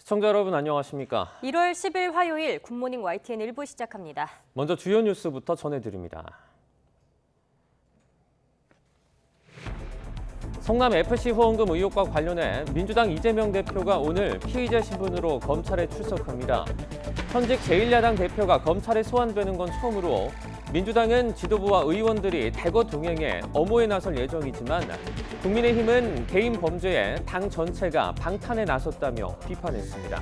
시청자 여러분 안녕하십니까? 1월 10일 화요일 굿모닝 YTN 1부 시작합니다. 먼저 주요 뉴스부터 전해드립니다. 성남FC 후원금 의혹과 관련해 민주당 이재명 대표가 오늘 피의자 신분으로 검찰에 출석합니다. 현직 제1야당 대표가 검찰에 소환되는 건 처음으로 민주당은 지도부와 의원들이 대거 동행해 엄호에 나설 예정이지만 국민의힘은 개인 범죄에 당 전체가 방탄에 나섰다며 비판했습니다.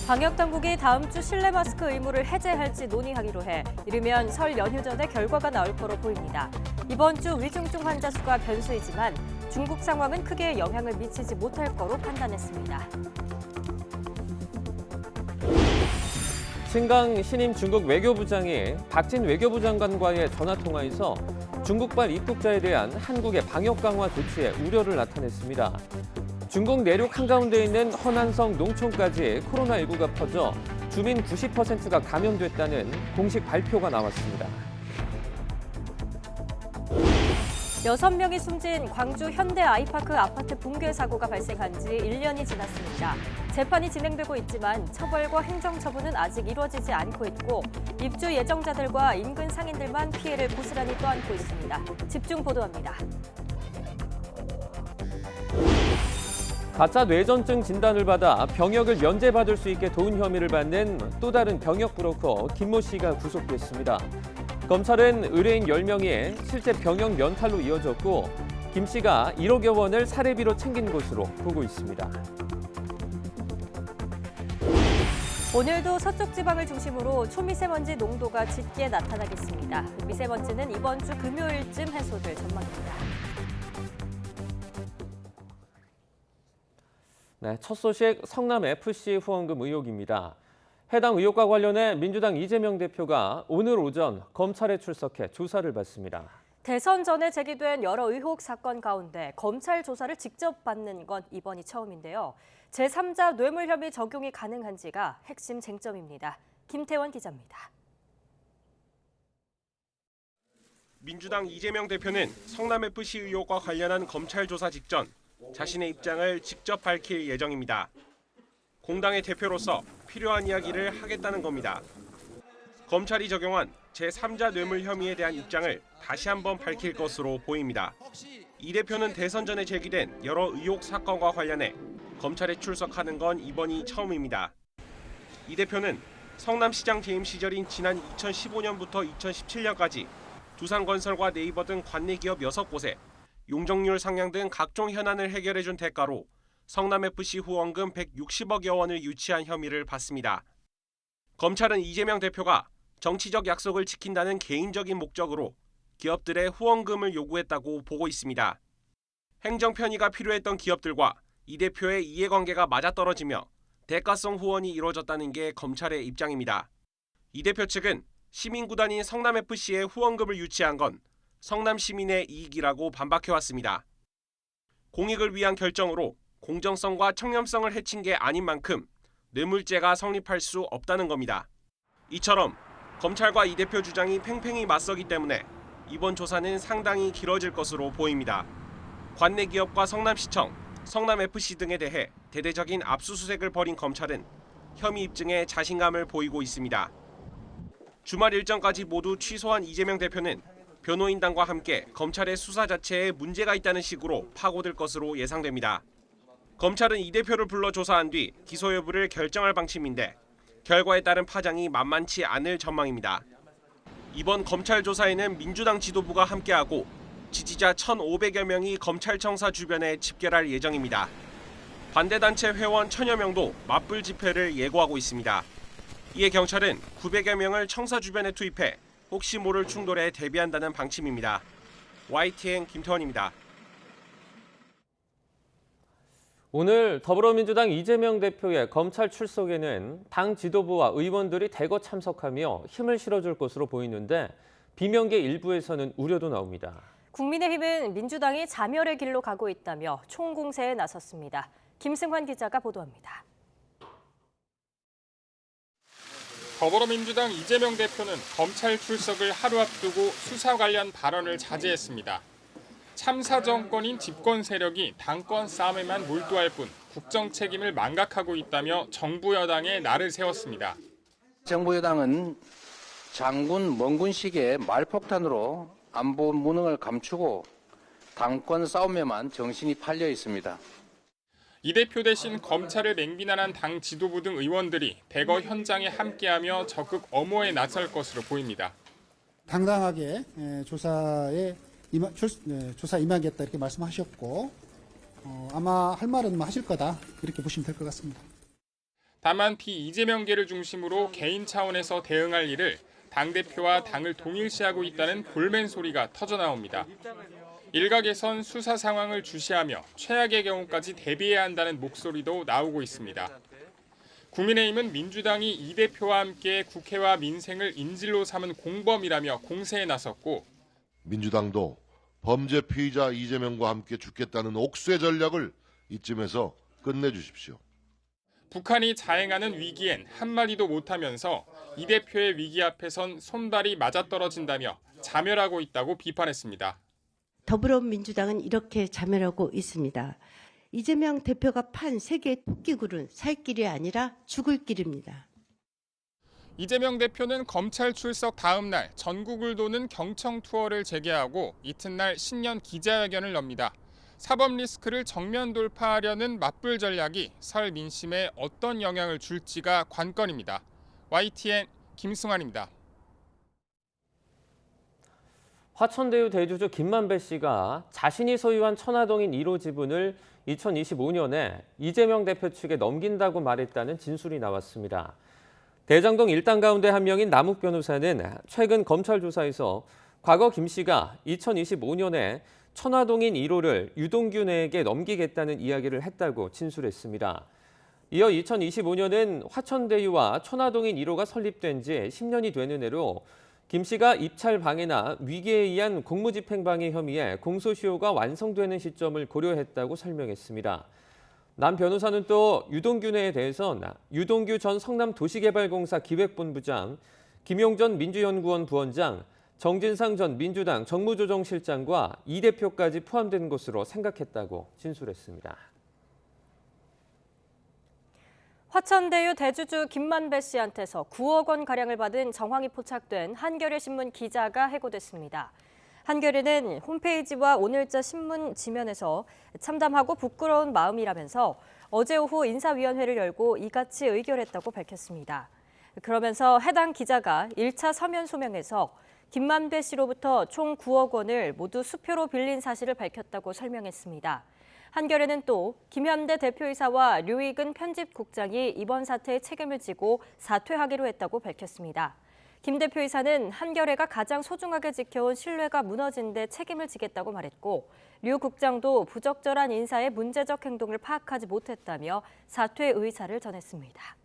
방역당국이 다음 주 실내 마스크 의무를 해제할지 논의하기로 해 이르면 설 연휴 전에 결과가 나올 거로 보입니다. 이번 주 위중증 환자 수가 변수이지만 중국 상황은 크게 영향을 미치지 못할 거로 판단했습니다. 신강 신임 중국 외교부장이 박진 외교부 장관과의 전화통화에서 중국발 입국자에 대한 한국의 방역 강화 조치에 우려를 나타냈습니다. 중국 내륙 한가운데 있는 허난성 농촌까지 코로나19가 퍼져 주민 90%가 감염됐다는 공식 발표가 나왔습니다. 6명이 숨진 광주 현대 아이파크 아파트 붕괴 사고가 발생한 지 1년이 지났습니다. 재판이 진행되고 있지만 처벌과 행정처분은 아직 이루어지지 않고 있고 입주 예정자들과 인근 상인들만 피해를 고스란히 떠안고 있습니다. 집중 보도합니다. 가짜 뇌전증 진단을 받아 병역을 면제받을 수 있게 도운 혐의를 받는 또 다른 병역 브로커 김모 씨가 구속됐습니다. 검찰은 의뢰인 10명이 실제 병역 면탈로 이어졌고 김 씨가 1억여 원을 사례비로 챙긴 것으로 보고 있습니다. 오늘도 서쪽 지방을 중심으로 초미세먼지 농도가 짙게 나타나겠습니다. 미세먼지는 이번 주 금요일쯤 해소될 전망입니다. 네, 첫 소식 성남FC 후원금 의혹입니다. 해당 의혹과 관련해 민주당 이재명 대표가 오늘 오전 검찰에 출석해 조사를 받습니다. 대선 전에 제기된 여러 의혹 사건 가운데 검찰 조사를 직접 받는 건 이번이 처음인데요. 제3자 뇌물 혐의 적용이 가능한지가 핵심 쟁점입니다. 김태원 기자입니다. 민주당 이재명 대표는 성남FC 의혹과 관련한 검찰 조사 직전 자신의 입장을 직접 밝힐 예정입니다. 공당의 대표로서 필요한 이야기를 하겠다는 겁니다. 검찰이 적용한 제3자 뇌물 혐의에 대한 입장을 다시 한번 밝힐 것으로 보입니다. 이 대표는 대선 전에 제기된 여러 의혹 사건과 관련해 검찰에 출석하는 건 이번이 처음입니다. 이 대표는 성남시장 재임 시절인 지난 2015년부터 2017년까지 두산건설과 네이버 등 관내 기업 6곳에 용적률 상향 등 각종 현안을 해결해준 대가로 성남FC 후원금 160억여 원을 유치한 혐의를 받습니다. 검찰은 이재명 대표가 정치적 약속을 지킨다는 개인적인 목적으로 기업들의 후원금을 요구했다고 보고 있습니다. 행정 편의가 필요했던 기업들과 이 대표의 이해관계가 맞아떨어지며 대가성 후원이 이루어졌다는 게 검찰의 입장입니다. 이 대표 측은 시민구단인 성남FC에 후원금을 유치한 건 성남 시민의 이익이라고 반박해왔습니다. 공익을 위한 결정으로 공정성과 청렴성을 해친 게 아닌 만큼 뇌물죄가 성립할 수 없다는 겁니다. 이처럼 검찰과 이 대표 주장이 팽팽히 맞서기 때문에 이번 조사는 상당히 길어질 것으로 보입니다. 관내 기업과 성남시청, 성남FC 등에 대해 대대적인 압수수색을 벌인 검찰은 혐의 입증에 자신감을 보이고 있습니다. 주말 일정까지 모두 취소한 이재명 대표는 변호인단과 함께 검찰의 수사 자체에 문제가 있다는 식으로 파고들 것으로 예상됩니다. 검찰은 이 대표를 불러 조사한 뒤 기소 여부를 결정할 방침인데 결과에 따른 파장이 만만치 않을 전망입니다. 이번 검찰 조사에는 민주당 지도부가 함께하고 지지자 1,500여 명이 검찰청사 주변에 집결할 예정입니다. 반대단체 회원 1,000여 명도 맞불 집회를 예고하고 있습니다. 이에 경찰은 900여 명을 청사 주변에 투입해 혹시 모를 충돌에 대비한다는 방침입니다. YTN 김태원입니다. 오늘 더불어민주당 이재명 대표의 검찰 출석에는 당 지도부와 의원들이 대거 참석하며 힘을 실어줄 것으로 보이는데 비명계 일부에서는 우려도 나옵니다. 국민의힘은 민주당이 자멸의 길로 가고 있다며 총공세에 나섰습니다. 김승환 기자가 보도합니다. 더불어민주당 이재명 대표는 검찰 출석을 하루 앞두고 수사 관련 발언을 자제했습니다. 참사 정권인 집권 세력이 당권 싸움에만 몰두할 뿐 국정 책임을 망각하고 있다며 정부 여당에 날을 세웠습니다. 정부 여당은 장군 멍군식의 말폭탄으로 안보 무능을 감추고 당권 싸움에만 정신이 팔려 있습니다. 이 대표 대신 검찰을 맹비난한 당 지도부 등 의원들이 대거 현장에 함께하며 적극 엄호에 나설 것으로 보입니다. 당당하게 조사에 임하겠다 이렇게 말씀하셨고 아마 할 말은 하실 거다 이렇게 보시면 될 것 같습니다. 다만 이재명계를 중심으로 개인 차원에서 대응할 일을 당대표와 당을 동일시하고 있다는 볼멘 소리가 터져나옵니다. 일각에선 수사 상황을 주시하며 최악의 경우까지 대비해야 한다는 목소리도 나오고 있습니다. 국민의힘은 민주당이 이 대표와 함께 국회와 민생을 인질로 삼은 공범이라며 공세에 나섰고 민주당도 범죄 피의자 이재명과 함께 죽겠다는 옥쇄 전략을 이쯤에서 끝내주십시오. 북한이 자행하는 위기엔 한마디도 못하면서 이 대표의 위기 앞에선 손발이 맞아떨어진다며 자멸하고 있다고 비판했습니다. 더불어민주당은 이렇게 자멸하고 있습니다. 이재명 대표가 판 세계의 토끼굴은 살 길이 아니라 죽을 길입니다. 이재명 대표는 검찰 출석 다음 날 전국을 도는 경청 투어를 재개하고 이튿날 신년 기자회견을 엽니다. 사법 리스크를 정면 돌파하려는 맞불 전략이 설 민심에 어떤 영향을 줄지가 관건입니다. YTN 김승환입니다. 화천대유 대주주 김만배 씨가 자신이 소유한 천화동인 1호 지분을 2025년에 이재명 대표 측에 넘긴다고 말했다는 진술이 나왔습니다. 대장동 일당 가운데 한 명인 남욱 변호사는 최근 검찰 조사에서 과거 김 씨가 2025년에 천화동인 1호를 유동규네에게 넘기겠다는 이야기를 했다고 진술했습니다. 이어 2025년은 화천대유와 천화동인 1호가 설립된 지 10년이 되는 해로 김 씨가 입찰 방해나 위기에 의한 공무집행방해 혐의에 공소시효가 완성되는 시점을 고려했다고 설명했습니다. 남 변호사는 또 유동규네에 대해선 유동규 전 성남도시개발공사 기획본부장, 김용전 민주연구원 부원장, 정진상 전 민주당 정무조정실장과 이 대표까지 포함된 것으로 생각했다고 진술했습니다. 화천대유 대주주 김만배 씨한테서 9억 원 가량을 받은 정황이 포착된 한겨레 신문 기자가 해고됐습니다. 한겨레는 홈페이지와 오늘자 신문 지면에서 참담하고 부끄러운 마음이라면서 어제 오후 인사위원회를 열고 이같이 의결했다고 밝혔습니다. 그러면서 해당 기자가 1차 서면 소명에서 김만배 씨로부터 총 9억 원을 모두 수표로 빌린 사실을 밝혔다고 설명했습니다. 한겨레는 또 김현대 대표이사와 류익은 편집국장이 이번 사태에 책임을 지고 사퇴하기로 했다고 밝혔습니다. 김 대표이사는 한겨레가 가장 소중하게 지켜온 신뢰가 무너진 데 책임을 지겠다고 말했고 류 국장도 부적절한 인사의 문제적 행동을 파악하지 못했다며 사퇴 의사를 전했습니다.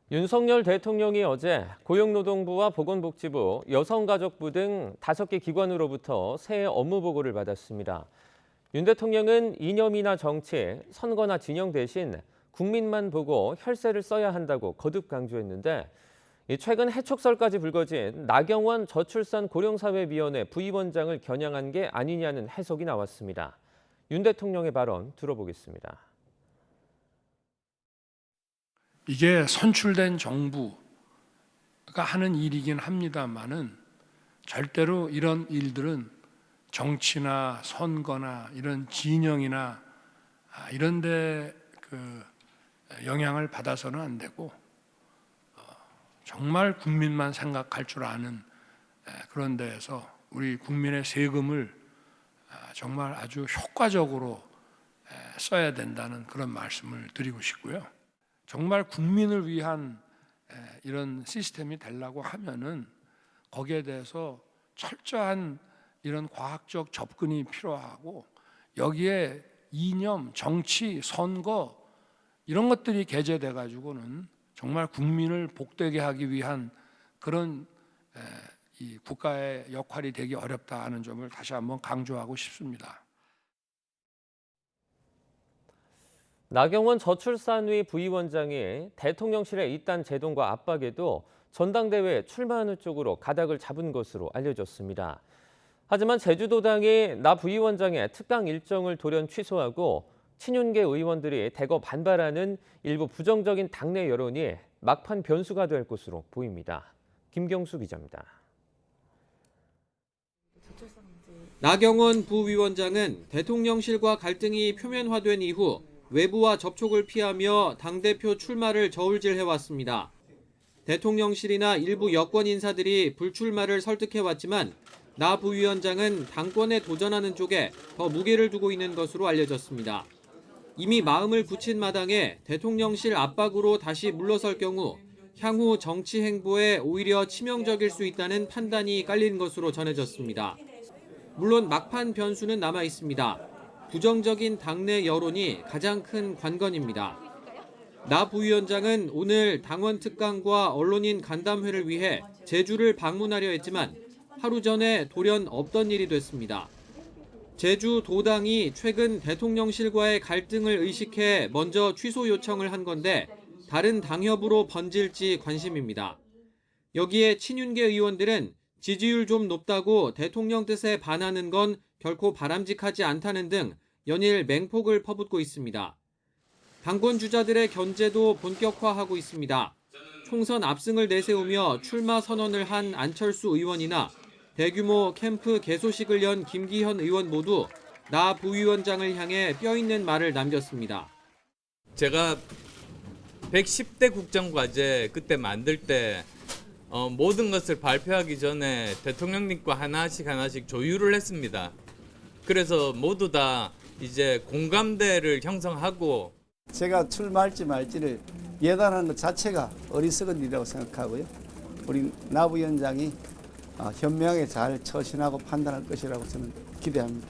윤석열 대통령이 어제 고용노동부와 보건복지부, 여성가족부 등 5개 기관으로부터 새해 업무 보고를 받았습니다. 윤 대통령은 이념이나 정치, 선거나 진영 대신 국민만 보고 혈세를 써야 한다고 거듭 강조했는데 최근 해촉설까지 불거진 나경원 저출산 고령사회위원회 부위원장을 겨냥한 게 아니냐는 해석이 나왔습니다. 윤 대통령의 발언 들어보겠습니다. 이게 선출된 정부가 하는 일이긴 합니다만은 절대로 이런 일들은 정치나 선거나 이런 진영이나 이런 데 영향을 받아서는 안 되고 정말 국민만 생각할 줄 아는 그런 데에서 우리 국민의 세금을 정말 아주 효과적으로 써야 된다는 그런 말씀을 드리고 싶고요. 정말 국민을 위한 이런 시스템이 되려고 하면은 거기에 대해서 철저한 이런 과학적 접근이 필요하고 여기에 이념, 정치, 선거 이런 것들이 개재돼 가지고는 정말 국민을 복되게 하기 위한 그런 이 국가의 역할이 되기 어렵다 하는 점을 다시 한번 강조하고 싶습니다. 나경원 저출산위 부위원장이 대통령실의 이딴 제동과 압박에도 전당대회에 출마하는 쪽으로 가닥을 잡은 것으로 알려졌습니다. 하지만 제주도당이 나 부위원장의 특강 일정을 돌연 취소하고 친윤계 의원들이 대거 반발하는 일부 부정적인 당내 여론이 막판 변수가 될 것으로 보입니다. 김경수 기자입니다. 나경원 부위원장은 대통령실과 갈등이 표면화된 이후 외부와 접촉을 피하며 당대표 출마를 저울질해왔습니다. 대통령실이나 일부 여권 인사들이 불출마를 설득해왔지만 나 부위원장은 당권에 도전하는 쪽에 더 무게를 두고 있는 것으로 알려졌습니다. 이미 마음을 굳힌 마당에 대통령실 압박으로 다시 물러설 경우 향후 정치 행보에 오히려 치명적일 수 있다는 판단이 깔린 것으로 전해졌습니다. 물론 막판 변수는 남아 있습니다. 부정적인 당내 여론이 가장 큰 관건입니다. 나 부위원장은 오늘 당원 특강과 언론인 간담회를 위해 제주를 방문하려 했지만 하루 전에 돌연 없던 일이 됐습니다. 제주 도당이 최근 대통령실과의 갈등을 의식해 먼저 취소 요청을 한 건데 다른 당협으로 번질지 관심입니다. 여기에 친윤계 의원들은 지지율 좀 높다고 대통령 뜻에 반하는 건 결코 바람직하지 않다는 등 연일 맹폭을 퍼붓고 있습니다. 당권 주자들의 견제도 본격화하고 있습니다. 총선 압승을 내세우며 출마 선언을 한 안철수 의원이나 대규모 캠프 개소식을 연 김기현 의원 모두 나 부위원장을 향해 뼈있는 말을 남겼습니다. 제가 110대 국정과제 그때 만들 때 모든 것을 발표하기 전에 대통령님과 하나씩 조율을 했습니다. 그래서 모두 다 이제 공감대를 형성하고 제가 출마할지 말지를 예단하는 것 자체가 어리석은 일이라고 생각하고요. 우리 나 부위원장이 현명하게 잘 처신하고 판단할 것이라고 저는 기대합니다.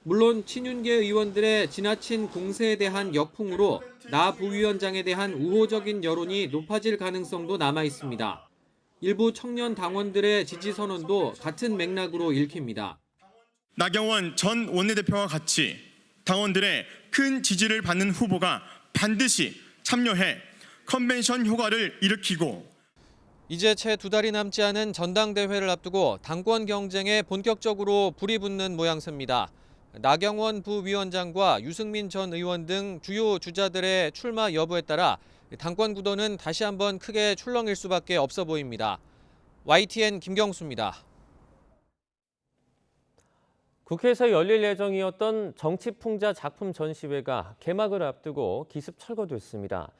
물론 친윤계 의원들의 지나친 공세에 대한 역풍으로 나 부위원장에 대한 우호적인 여론이 높아질 가능성도 남아 있습니다. 일부 청년 당원들의 지지 선언도 같은 맥락으로 읽힙니다. 나경원 전 원내대표와 같이 당원들의 큰 지지를 받는 후보가 반드시 참여해 컨벤션 효과를 일으키고 이제 채 2달이 남지 않은 전당대회를 앞두고 당권 경쟁에 본격적으로 불이 붙는 모양새입니다. 나경원 부위원장과 유승민 전 의원 등 주요 주자들의 출마 여부에 따라 당권 구도는 다시 한번 크게 출렁일 수밖에 없어 보입니다. YTN 김경수입니다. 국회에서 열릴 예정이었던 정치풍자 작품 전시회가 개막을 앞두고 기습 철거됐습니다.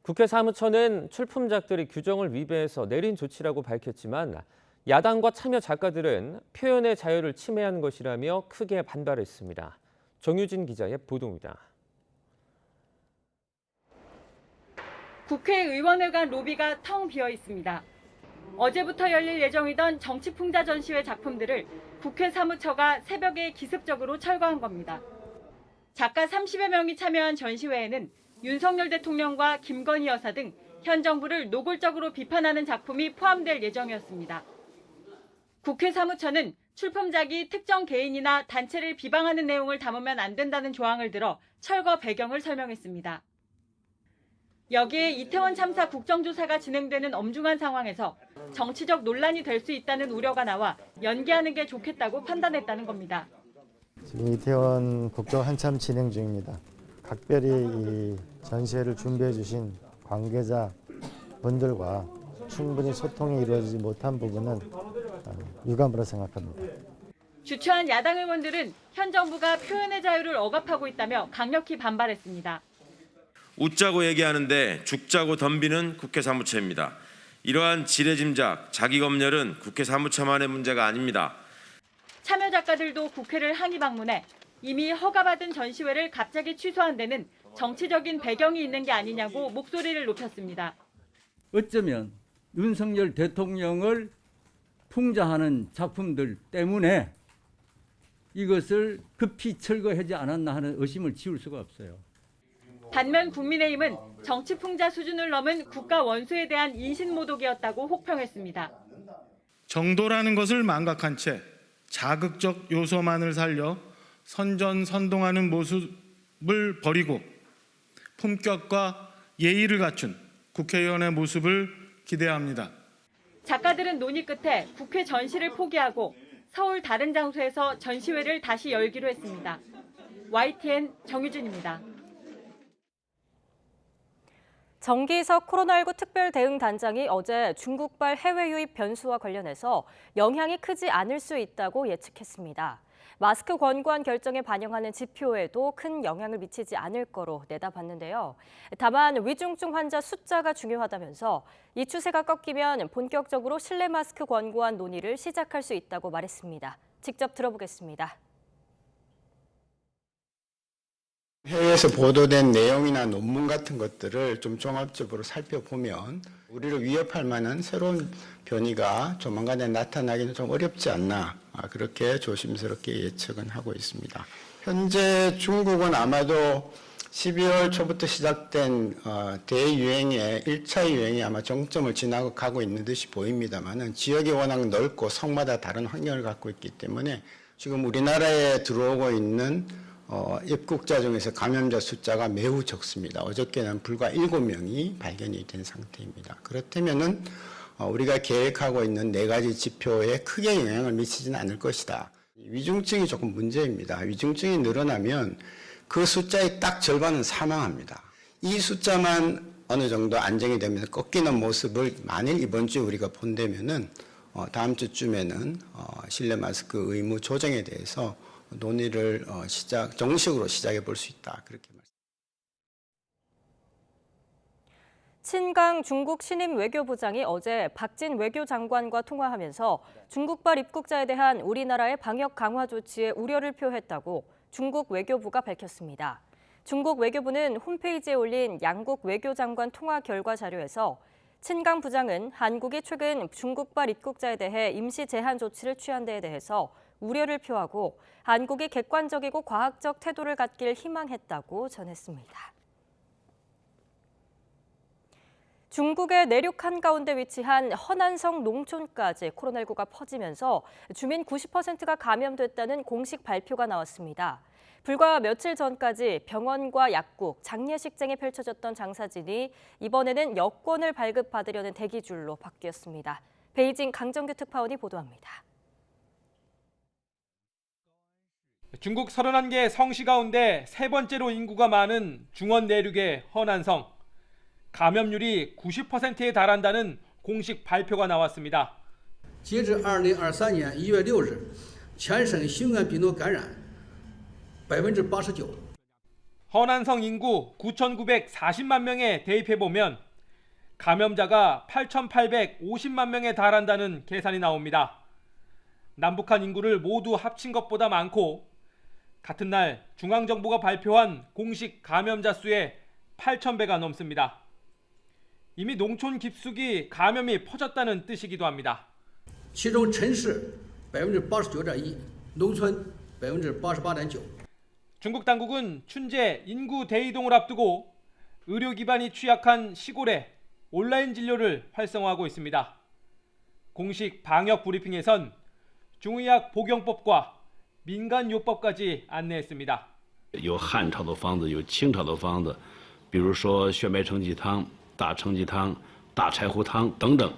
국회 사무처는 출품작들이 규정을 위배해서 내린 조치라고 밝혔지만 야당과 참여 작가들은 표현의 자유를 침해한 것이라며 크게 반발했습니다. 정유진 기자의 보도입니다. 국회의원회관 로비가 텅 비어 있습니다. 어제부터 열릴 예정이던 정치풍자 전시회 작품들을 국회 사무처가 새벽에 기습적으로 철거한 겁니다. 작가 30여 명이 참여한 전시회에는 윤석열 대통령과 김건희 여사 등 현 정부를 노골적으로 비판하는 작품이 포함될 예정이었습니다. 국회 사무처는 출품작이 특정 개인이나 단체를 비방하는 내용을 담으면 안 된다는 조항을 들어 철거 배경을 설명했습니다. 여기에 이태원 참사 국정조사가 진행되는 엄중한 상황에서 정치적 논란이 될 수 있다는 우려가 나와 연기하는 게 좋겠다고 판단했다는 겁니다. 지금 이태원 국정 한참 진행 중입니다. 각별히 이 전시회를 준비해 주신 관계자 분들과 충분히 소통이 이루어지지 못한 부분은 유감으로 생각합니다. 주최한 야당 의원들은 현 정부가 표현의 자유를 억압하고 있다며 강력히 반발했습니다. 웃자고 얘기하는데 죽자고 덤비는 국회 사무처입니다. 이러한 지레짐작, 자기검열은 국회 사무처만의 문제가 아닙니다. 참여 작가들도 국회를 항의 방문해 이미 허가받은 전시회를 갑자기 취소한 데는 정치적인 배경이 있는 게 아니냐고 목소리를 높였습니다. 어쩌면 윤석열 대통령을 풍자하는 작품들 때문에 이것을 급히 철거하지 않았나 하는 의심을 지울 수가 없어요. 반면 국민의힘은 정치풍자 수준을 넘은 국가 원수에 대한 인신모독이었다고 혹평했습니다. 정도라는 것을 망각한 채 자극적 요소만을 살려 선전선동하는 모습을 버리고 품격과 예의를 갖춘 국회의원의 모습을 기대합니다. 작가들은 논의 끝에 국회 전시를 포기하고 서울 다른 장소에서 전시회를 다시 열기로 했습니다. YTN 정유진입니다. 정기석 코로나19 특별대응단장이 어제 중국발 해외 유입 변수와 관련해서 영향이 크지 않을 수 있다고 예측했습니다. 마스크 권고안 결정에 반영하는 지표에도 큰 영향을 미치지 않을 거로 내다봤는데요. 다만 위중증 환자 숫자가 중요하다면서 이 추세가 꺾이면 본격적으로 실내 마스크 권고안 논의를 시작할 수 있다고 말했습니다. 직접 들어보겠습니다. 해외에서 보도된 내용이나 논문 같은 것들을 좀 종합적으로 살펴보면 우리를 위협할 만한 새로운 변이가 조만간에 나타나기는 좀 어렵지 않나, 그렇게 조심스럽게 예측은 하고 있습니다. 현재 중국은 아마도 12월 초부터 시작된 대유행의 1차 유행이 아마 정점을 지나가고 있는 듯이 보입니다만은 지역이 워낙 넓고 성마다 다른 환경을 갖고 있기 때문에 지금 우리나라에 들어오고 있는 입국자 중에서 감염자 숫자가 매우 적습니다. 어저께는 불과 7명이 발견이 된 상태입니다. 그렇다면은 우리가 계획하고 있는 4가지 지표에 크게 영향을 미치지는 않을 것이다. 위중증이 조금 문제입니다. 위중증이 늘어나면 그 숫자의 딱 절반은 사망합니다. 이 숫자만 어느 정도 안정이 되면서 꺾이는 모습을 만일 이번 주에 우리가 본다면은 다음 주쯤에는 실내 마스크 의무 조정에 대해서 논의를 정식으로 시작해 볼 수 있다. 그렇게 말씀드립니다. 친강 중국 신임 외교부장이 어제 박진 외교장관과 통화하면서 중국발 입국자에 대한 우리나라의 방역 강화 조치에 우려를 표했다고 중국 외교부가 밝혔습니다. 중국 외교부는 홈페이지에 올린 양국 외교장관 통화 결과 자료에서 친강 부장은 한국이 최근 중국발 입국자에 대해 임시 제한 조치를 취한 데에 대해서 우려를 표하고 한국이 객관적이고 과학적 태도를 갖길 희망했다고 전했습니다. 중국의 내륙 한가운데 위치한 허난성 농촌까지 코로나19가 퍼지면서 주민 90%가 감염됐다는 공식 발표가 나왔습니다. 불과 며칠 전까지 병원과 약국, 장례식장에 펼쳐졌던 장사진이 이번에는 여권을 발급받으려는 대기줄로 바뀌었습니다. 베이징 강정규 특파원이 보도합니다. 중국 31개 성시 가운데 세 번째로 인구가 많은 중원 내륙의 허난성. 감염률이 90%에 달한다는 공식 발표가 나왔습니다. 截至2023年1月6日，全省新冠病毒感染 89%。 허난성 인구 9,940만 명에 대입해보면 감염자가 8,850만 명에 달한다는 계산이 나옵니다. 남북한 인구를 모두 합친 것보다 많고 같은 날 중앙정부가 발표한 공식 감염자 수의 8,000배가 넘습니다. 이미 농촌 깊숙이 감염이 퍼졌다는 뜻이기도 합니다. 其中城市 89.1%， 농촌 88.9%。 중국 당국은 춘제 인구 대이동을 앞두고 의료 기반이 취약한 시골에 온라인 진료를 활성화하고 있습니다. 공식 방역 브리핑에선 중의학 복용법과 민간요법까지 안내했습니다. 有汉朝的方子，有清朝的方子，比如说血脉承气汤、大承气汤、大柴胡汤等等。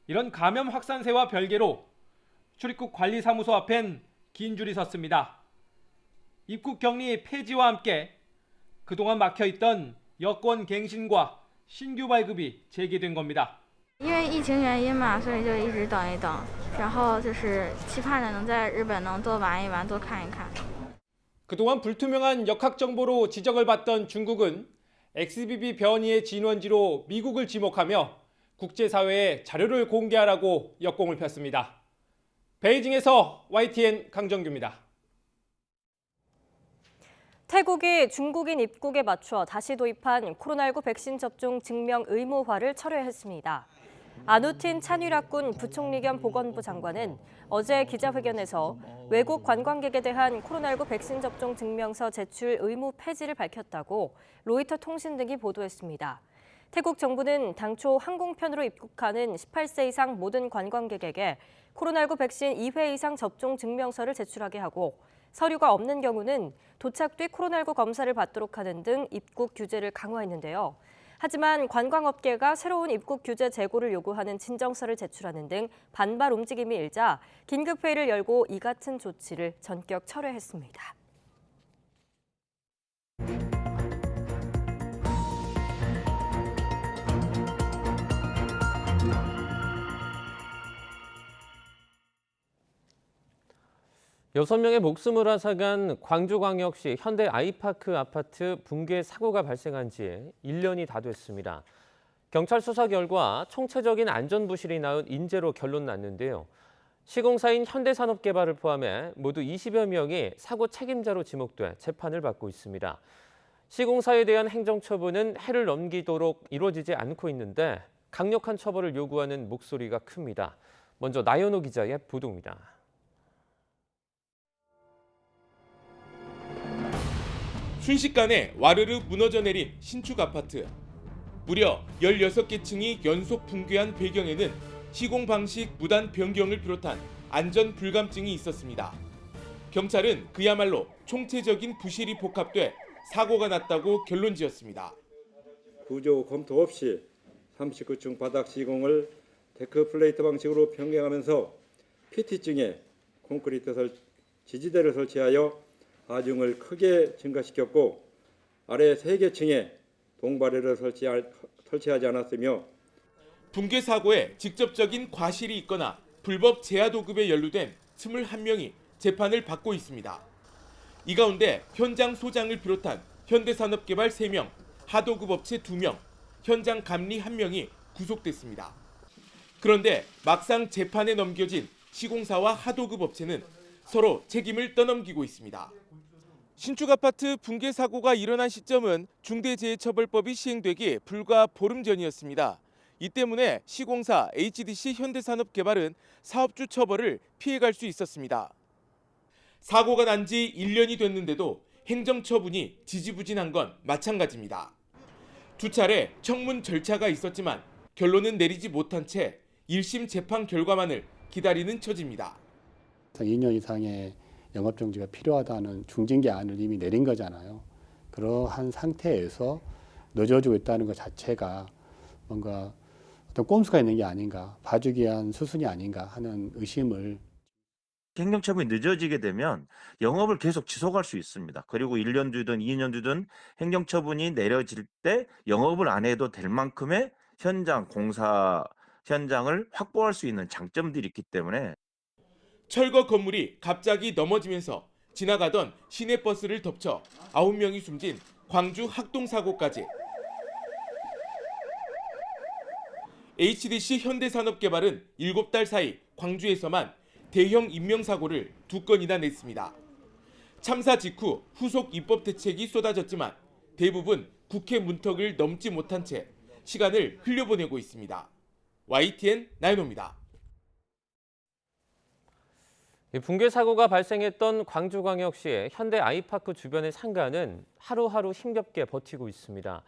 이런 감염 확산세와 별개로 출입국 관리사무소 앞엔 긴 줄이 섰습니다. 입국 격리 폐지와 함께 그동안 막혀있던 여권 갱신과 신규 발급이 재개된 겁니다. 因为疫情原因嘛，所以就一直等一等，然后就是期盼着能在日本能多玩一玩，多看一看。 그동안 불투명한 역학 정보로 지적을 받던 중국은 XBB 변이의 진원지로 미국을 지목하며 국제사회에 자료를 공개하라고 역공을 폈습니다. 베이징에서 YTN 강정규입니다. 태국이 중국인 입국에 맞춰 다시 도입한 코로나19 백신 접종 증명 의무화를 철회했습니다. 아누틴 찬위락군 부총리 겸 보건부 장관은 어제 기자회견에서 외국 관광객에 대한 코로나19 백신 접종 증명서 제출 의무 폐지를 밝혔다고 로이터 통신 등이 보도했습니다. 태국 정부는 당초 항공편으로 입국하는 18세 이상 모든 관광객에게 코로나19 백신 2회 이상 접종 증명서를 제출하게 하고 서류가 없는 경우는 도착 뒤 코로나19 검사를 받도록 하는 등 입국 규제를 강화했는데요. 하지만 관광업계가 새로운 입국 규제 재고를 요구하는 진정서를 제출하는 등 반발 움직임이 일자 긴급회의를 열고 이 같은 조치를 전격 철회했습니다. 여섯 명의 목숨을 앗아간 광주광역시 현대 아이파크 아파트 붕괴 사고가 발생한 지 1년이 다 됐습니다. 경찰 수사 결과 총체적인 안전 부실이 낳은 인재로 결론 났는데요. 시공사인 현대산업개발을 포함해 모두 20여 명이 사고 책임자로 지목돼 재판을 받고 있습니다. 시공사에 대한 행정처분은 해를 넘기도록 이루어지지 않고 있는데 강력한 처벌을 요구하는 목소리가 큽니다. 먼저 나연호 기자의 보도입니다. 순식간에 와르르 무너져 내린 신축 아파트. 무려 16개 층이 연속 붕괴한 배경에는 시공 방식 무단 변경을 비롯한 안전 불감증이 있었습니다. 경찰은 그야말로 총체적인 부실이 복합돼 사고가 났다고 결론지었습니다. 구조 검토 없이 39층 바닥 시공을 데크 플레이트 방식으로 변경하면서 PT층에 콘크리트 지지대를 설치하여 하중을 크게 증가시켰고 아래 3개 층에 동바레를 설치하지 않았으며 붕괴 사고에 직접적인 과실이 있거나 불법 제하 도급에 연루된 21명이 재판을 받고 있습니다. 이 가운데 현장 소장을 비롯한 현대산업개발 3명, 하도급 업체 2명, 현장 감리 1명이 구속됐습니다. 그런데 막상 재판에 넘겨진 시공사와 하도급 업체는 서로 책임을 떠넘기고 있습니다. 신축 아파트 붕괴 사고가 일어난 시점은 중대재해처벌법이 시행되기 불과 보름 전이었습니다. 이 때문에 시공사 HDC 현대산업개발은 사업주 처벌을 피해갈 수 있었습니다. 사고가 난 지 1년이 됐는데도 행정처분이 지지부진한 건 마찬가지입니다. 2차례 청문 절차가 있었지만 결론은 내리지 못한 채 1심 재판 결과만을 기다리는 처지입니다. 2년 이상의 영업정지가 필요하다는 중징계안을 이미 내린 거잖아요. 그러한 상태에서 늦어지고 있다는 것 자체가 뭔가 어떤 꼼수가 있는 게 아닌가, 봐주기 위한 수순이 아닌가 하는 의심을. 행정처분이 늦어지게 되면 영업을 계속 지속할 수 있습니다. 그리고 1년 뒤든 2년 뒤든 행정처분이 내려질 때 영업을 안 해도 될 만큼의 공사 현장을 확보할 수 있는 장점들이 있기 때문에 철거 건물이 갑자기 넘어지면서 지나가던 시내버스를 덮쳐 9명이 숨진 광주 학동사고까지. HDC 현대산업개발은 7달 사이 광주에서만 대형 인명사고를 2건이나 냈습니다. 참사 직후 후속 입법 대책이 쏟아졌지만 대부분 국회 문턱을 넘지 못한 채 시간을 흘려보내고 있습니다. YTN 나연호입니다. 붕괴 사고가 발생했던 광주광역시 현대 아이파크 주변의 상가는 하루하루 힘겹게 버티고 있습니다.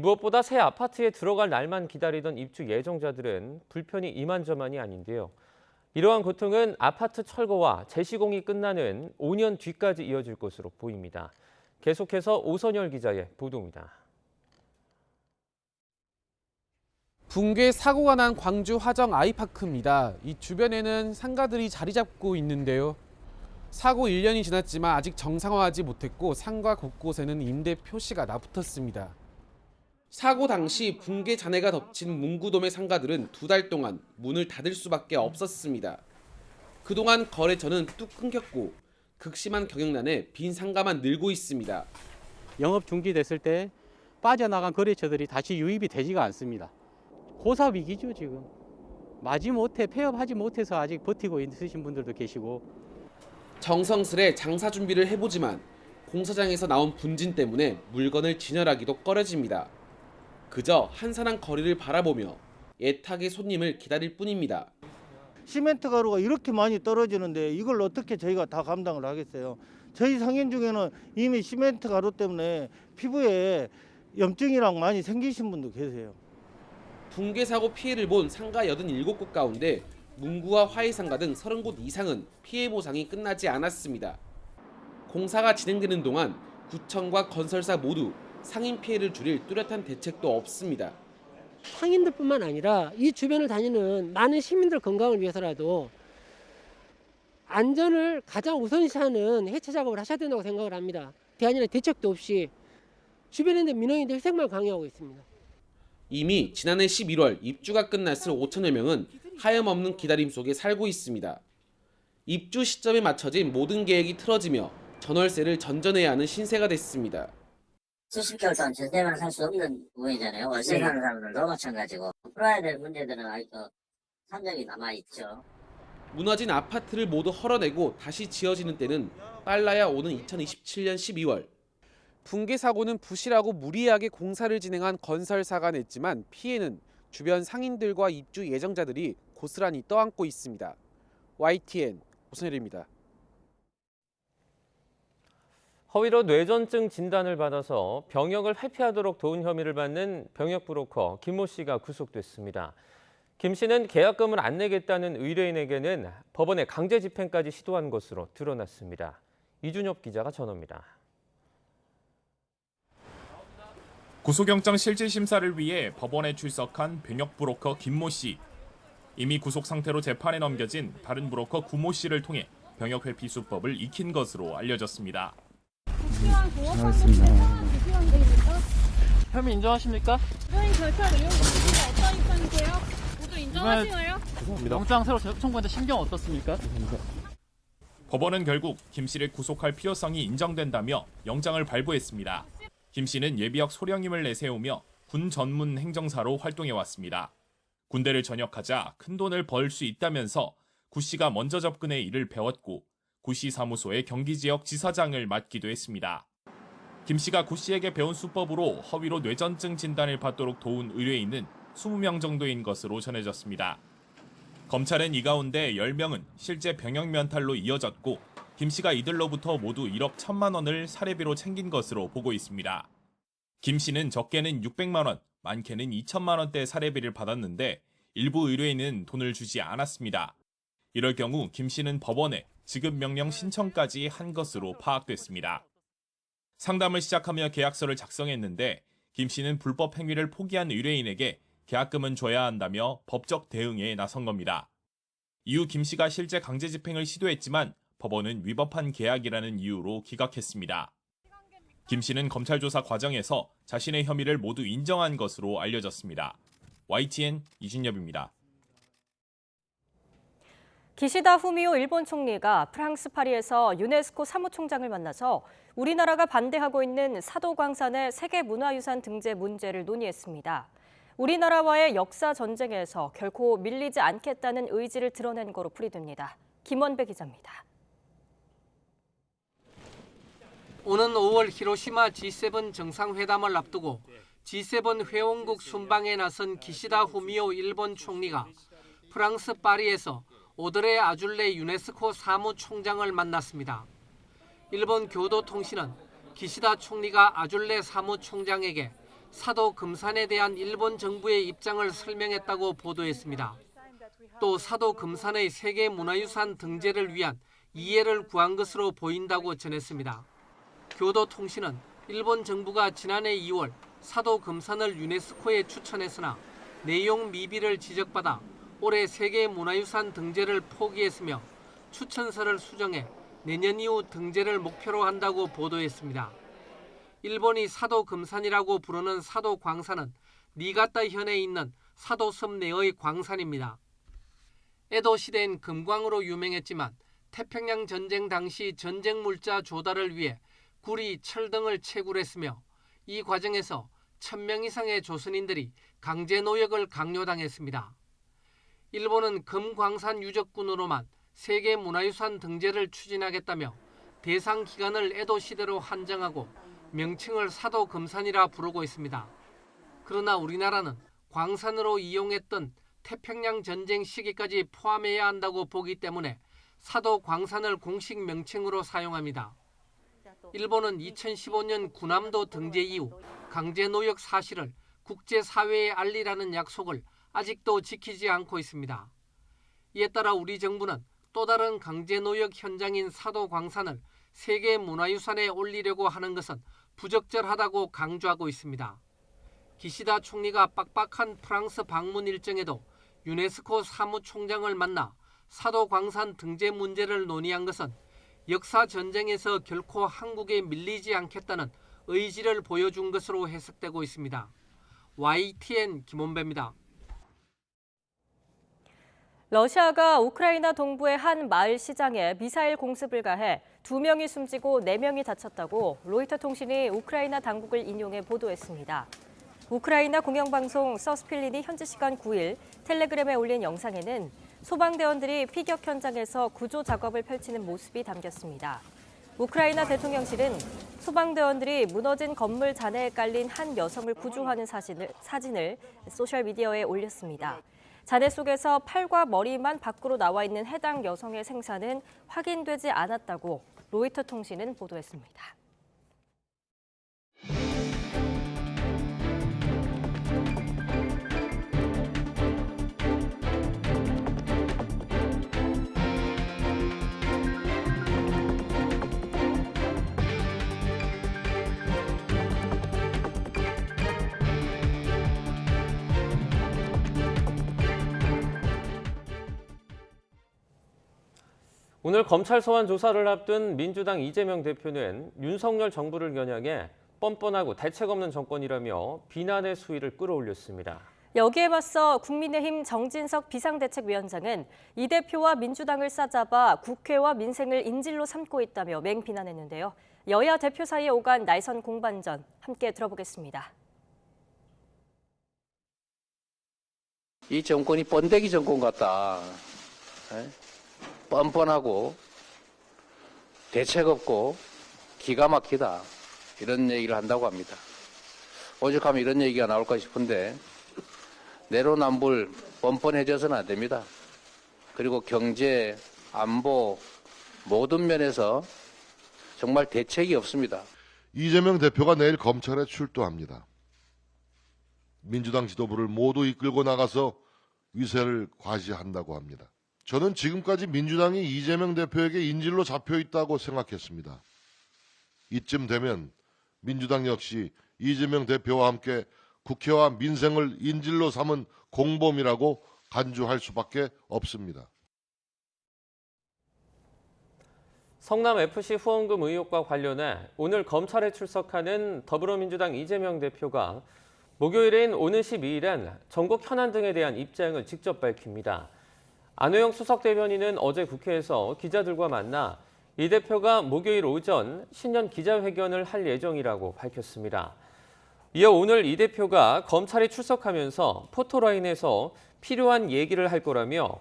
무엇보다 새 아파트에 들어갈 날만 기다리던 입주 예정자들은 불편이 이만저만이 아닌데요. 이러한 고통은 아파트 철거와 재시공이 끝나는 5년 뒤까지 이어질 것으로 보입니다. 계속해서 오선열 기자의 보도입니다. 붕괴 사고가 난 광주 화정 아이파크입니다. 이 주변에는 상가들이 자리 잡고 있는데요. 사고 1년이 지났지만 아직 정상화하지 못했고 상가 곳곳에는 임대 표시가 나붙었습니다. 사고 당시 붕괴 잔해가 덮친 문구돔의 상가들은 2달 동안 문을 닫을 수밖에 없었습니다. 그동안 거래처는 뚝 끊겼고 극심한 경영난에 빈 상가만 늘고 있습니다. 영업 중지됐을 때 빠져나간 거래처들이 다시 유입이 되지가 않습니다. 고사 위기죠 지금. 마지못해 폐업하지 못해서 아직 버티고 있으신 분들도 계시고. 정성스레 장사 준비를 해보지만 공사장에서 나온 분진 때문에 물건을 진열하기도 꺼려집니다. 그저 한산한 거리를 바라보며 애타게 손님을 기다릴 뿐입니다. 시멘트 가루가 이렇게 많이 떨어지는데 이걸 어떻게 저희가 다 감당을 하겠어요. 저희 상인 중에는 이미 시멘트 가루 때문에 피부에 염증이랑 많이 생기신 분도 계세요. 붕괴 사고 피해를 본 상가 87곳 가운데 문구와 화훼상가 등 30곳 이상은 피해 보상이 끝나지 않았습니다. 공사가 진행되는 동안 구청과 건설사 모두 상인 피해를 줄일 뚜렷한 대책도 없습니다. 상인들뿐만 아니라 이 주변을 다니는 많은 시민들 건강을 위해서라도 안전을 가장 우선시하는 해체 작업을 하셔야 된다고 생각을 합니다. 대안이나 대책도 없이 주변에 있는 민원인들 희생만 강요하고 있습니다. 이미 지난해 11월 입주가 끝났을 5천여 명은 하염없는 기다림 속에 살고 있습니다. 입주 시점에 맞춰진 모든 계획이 틀어지며 전월세를 전전해야 하는 신세가 됐습니다. 70개월 동안 전세만 살 수 없는 부분이잖아요. 월세 사는 사람들도 마찬가지고 풀어야 될 문제들은 아직도 산적이 남아있죠. 무너진 아파트를 모두 헐어내고 다시 지어지는 때는 빨라야 오는 2027년 12월. 붕괴 사고는 부실하고 무리하게 공사를 진행한 건설사가 냈지만 피해는 주변 상인들과 입주 예정자들이 고스란히 떠안고 있습니다. YTN 오선일입니다. 허위로 뇌전증 진단을 받아서 병역을 회피하도록 도운 혐의를 받는 병역 브로커 김모 씨가 구속됐습니다. 김 씨는 계약금을 안 내겠다는 의뢰인에게는 법원에 강제 집행까지 시도한 것으로 드러났습니다. 이준엽 기자가 전합니다. 구속영장 실질심사를 위해 법원에 출석한 병역 브로커 김모 씨. 이미 구속 상태로 재판에 넘겨진 다른 브로커 구모 씨를 통해 병역 회피 수법을 익힌 것으로 알려졌습니다. 혐의 인정하십니까? 의뢰인 절차 내용 보시고 어떤 입장이세요? 모두 인정하시나요? 영장 새로 청구했는데 심경 어떻습니까? 법원은 결국 김 씨를 구속할 필요성이 인정된다며 영장을 발부했습니다. 김 씨는 예비역 소령임을 내세우며 군 전문 행정사로 활동해왔습니다. 군대를 전역하자 큰돈을 벌 수 있다면서 구 씨가 먼저 접근해 일을 배웠고 구 씨 사무소의 경기 지역 지사장을 맡기도 했습니다. 김 씨가 구 씨에게 배운 수법으로 허위로 뇌전증 진단을 받도록 도운 의뢰인은 20명 정도인 것으로 전해졌습니다. 검찰은 이 가운데 10명은 실제 병역 면탈로 이어졌고 김 씨가 이들로부터 모두 1억 1천만 원을 사례비로 챙긴 것으로 보고 있습니다. 김 씨는 적게는 600만 원, 많게는 2천만 원대 사례비를 받았는데 일부 의뢰인은 돈을 주지 않았습니다. 이럴 경우 김 씨는 법원에 지급 명령 신청까지 한 것으로 파악됐습니다. 상담을 시작하며 계약서를 작성했는데 김 씨는 불법 행위를 포기한 의뢰인에게 계약금은 줘야 한다며 법적 대응에 나선 겁니다. 이후 김 씨가 실제 강제 집행을 시도했지만 법원은 위법한 계약이라는 이유로 기각했습니다. 김 씨는 검찰 조사 과정에서 자신의 혐의를 모두 인정한 것으로 알려졌습니다. YTN 이준엽입니다. 기시다 후미오 일본 총리가 프랑스 파리에서 유네스코 사무총장을 만나서 우리나라가 반대하고 있는 사도광산의 세계문화유산 등재 문제를 논의했습니다. 우리나라와의 역사 전쟁에서 결코 밀리지 않겠다는 의지를 드러낸 거로 풀이됩니다. 김원배 기자입니다. 오는 5월 히로시마 G7 정상회담을 앞두고 G7 회원국 순방에 나선 기시다 후미오 일본 총리가 프랑스 파리에서 오드레 아줄레 유네스코 사무총장을 만났습니다. 일본 교도통신은 기시다 총리가 아줄레 사무총장에게 사도 금산에 대한 일본 정부의 입장을 설명했다고 보도했습니다. 또 사도 금산의 세계문화유산 등재를 위한 이해를 구한 것으로 보인다고 전했습니다. 교도통신은 일본 정부가 지난해 2월 사도 금산을 유네스코에 추천했으나 내용 미비를 지적받아 올해 세계문화유산 등재를 포기했으며 추천서를 수정해 내년 이후 등재를 목표로 한다고 보도했습니다. 일본이 사도 금산이라고 부르는 사도 광산은 니가타 현에 있는 사도섬 내의 광산입니다. 에도 시대엔 금광으로 유명했지만 태평양 전쟁 당시 전쟁 물자 조달을 위해 구리, 철 등을 채굴했으며 이 과정에서 1000명 이상의 조선인들이 강제 노역을 강요당했습니다. 일본은 금광산 유적군으로만 세계문화유산 등재를 추진하겠다며 대상 기간을 에도 시대로 한정하고 명칭을 사도 금산이라 부르고 있습니다. 그러나 우리나라는 광산으로 이용했던 태평양 전쟁 시기까지 포함해야 한다고 보기 때문에 사도 광산을 공식 명칭으로 사용합니다. 일본은 2015년 군함도 등재 이후 강제 노역 사실을 국제사회에 알리라는 약속을 아직도 지키지 않고 있습니다. 이에 따라 우리 정부는 또 다른 강제 노역 현장인 사도 광산을 세계문화유산에 올리려고 하는 것은 부적절하다고 강조하고 있습니다. 기시다 총리가 빡빡한 프랑스 방문 일정에도 유네스코 사무총장을 만나 사도 광산 등재 문제를 논의한 것은 역사 전쟁에서 결코 한국에 밀리지 않겠다는 의지를 보여준 것으로 해석되고 있습니다. YTN 김원배입니다. 러시아가 우크라이나 동부의 한 마을 시장에 미사일 공습을 가해 2명이 숨지고 4명이 다쳤다고 로이터 통신이 우크라이나 당국을 인용해 보도했습니다. 우크라이나 공영방송 서스필린이 현지 시간 9일 텔레그램에 올린 영상에는 소방대원들이 피격 현장에서 구조 작업을 펼치는 모습이 담겼습니다. 우크라이나 대통령실은 소방대원들이 무너진 건물 잔해에 깔린 한 여성을 구조하는 사진을 소셜미디어에 올렸습니다. 잔해 속에서 팔과 머리만 밖으로 나와 있는 해당 여성의 생사는 확인되지 않았다고 로이터 통신은 보도했습니다. 오늘 검찰 소환 조사를 앞둔 민주당 이재명 대표는 윤석열 정부를 겨냥해 뻔뻔하고 대책 없는 정권이라며 비난의 수위를 끌어올렸습니다. 여기에 맞서 국민의힘 정진석 비상대책위원장은 이 대표와 민주당을 싸잡아 국회와 민생을 인질로 삼고 있다며 맹비난했는데요. 여야 대표 사이에 오간 날선 공반전 함께 들어보겠습니다. 이 정권이 번데기 정권 같다. 뻔뻔하고 대책 없고 기가 막히다. 이런 얘기를 한다고 합니다. 오죽하면 이런 얘기가 나올까 싶은데 내로남불 뻔뻔해져서는 안 됩니다. 그리고 경제, 안보 모든 면에서 정말 대책이 없습니다. 이재명 대표가 내일 검찰에 출두합니다. 민주당 지도부를 모두 이끌고 나가서 위세를 과시한다고 합니다. 저는 지금까지 민주당이 이재명 대표에게 인질로 잡혀 있다고 생각했습니다. 이쯤 되면 민주당 역시 이재명 대표와 함께 국회와 민생을 인질로 삼은 공범이라고 간주할 수밖에 없습니다. 성남FC 후원금 의혹과 관련해 오늘 검찰에 출석하는 더불어민주당 이재명 대표가 목요일인 오는 12일엔 전국 현안 등에 대한 입장을 직접 밝힙니다. 안호영 수석 대변인은 어제 국회에서 기자들과 만나 이 대표가 목요일 오전 신년 기자회견을 할 예정이라고 밝혔습니다. 이어 오늘 이 대표가 검찰에 출석하면서 포토라인에서 필요한 얘기를 할 거라며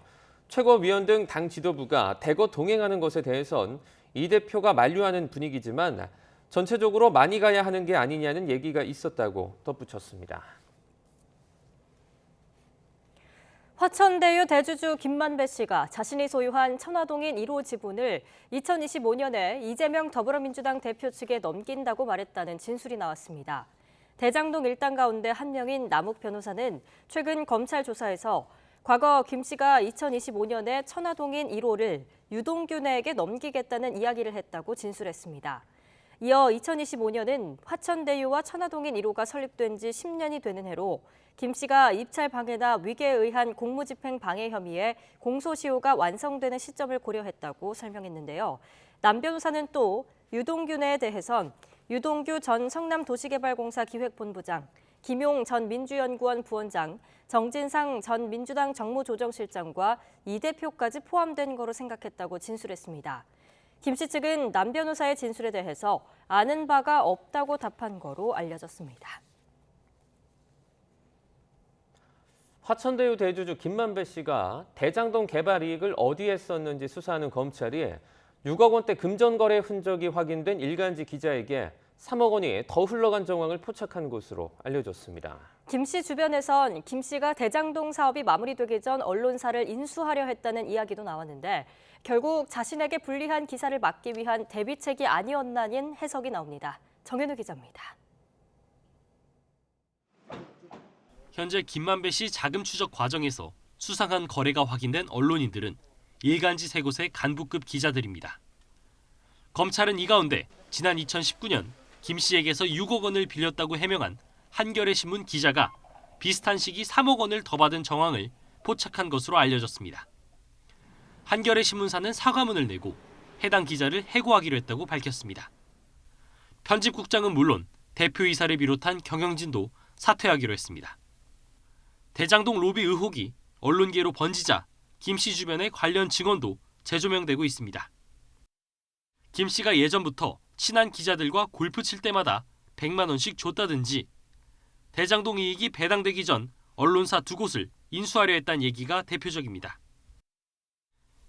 최고위원 등 당 지도부가 대거 동행하는 것에 대해선 이 대표가 만류하는 분위기지만 전체적으로 많이 가야 하는 게 아니냐는 얘기가 있었다고 덧붙였습니다. 화천대유 대주주 김만배 씨가 자신이 소유한 천화동인 1호 지분을 2025년에 이재명 더불어민주당 대표 측에 넘긴다고 말했다는 진술이 나왔습니다. 대장동 일당 가운데 한 명인 남욱 변호사는 최근 검찰 조사에서 과거 김 씨가 2025년에 천화동인 1호를 유동규네에게 넘기겠다는 이야기를 했다고 진술했습니다. 이어 2025년은 화천대유와 천화동인 1호가 설립된 지 10년이 되는 해로 김 씨가 입찰 방해나 위계에 의한 공무집행 방해 혐의에 공소시효가 완성되는 시점을 고려했다고 설명했는데요. 남 변호사는 또 유동규네에 대해선 유동규 전 성남도시개발공사 기획본부장, 김용 전 민주연구원 부원장, 정진상 전 민주당 정무조정실장과 이 대표까지 포함된 거로 생각했다고 진술했습니다. 김 씨 측은 남 변호사의 진술에 대해서 아는 바가 없다고 답한 거로 알려졌습니다. 화천대유 대주주 김만배 씨가 대장동 개발 이익을 어디에 썼는지 수사하는 검찰이 6억 원대 금전거래 흔적이 확인된 일간지 기자에게 3억 원이 더 흘러간 정황을 포착한 것으로 알려졌습니다. 김 씨 주변에선 김 씨가 대장동 사업이 마무리되기 전 언론사를 인수하려 했다는 이야기도 나왔는데 결국 자신에게 불리한 기사를 막기 위한 대비책이 아니었나는 해석이 나옵니다. 정현우 기자입니다. 현재 김만배 씨 자금 추적 과정에서 수상한 거래가 확인된 언론인들은 일간지 3곳의 간부급 기자들입니다. 검찰은 이 가운데 지난 2019년 김 씨에게서 6억 원을 빌렸다고 해명한 한겨레 신문 기자가 비슷한 시기 3억 원을 더 받은 정황을 포착한 것으로 알려졌습니다. 한겨레 신문사는 사과문을 내고 해당 기자를 해고하기로 했다고 밝혔습니다. 편집국장은 물론 대표이사를 비롯한 경영진도 사퇴하기로 했습니다. 대장동 로비 의혹이 언론계로 번지자 김 씨 주변의 관련 증언도 재조명되고 있습니다. 김 씨가 예전부터 친한 기자들과 골프 칠 때마다 100만 원씩 줬다든지 대장동 이익이 배당되기 전 언론사 2곳을 인수하려 했다는 얘기가 대표적입니다.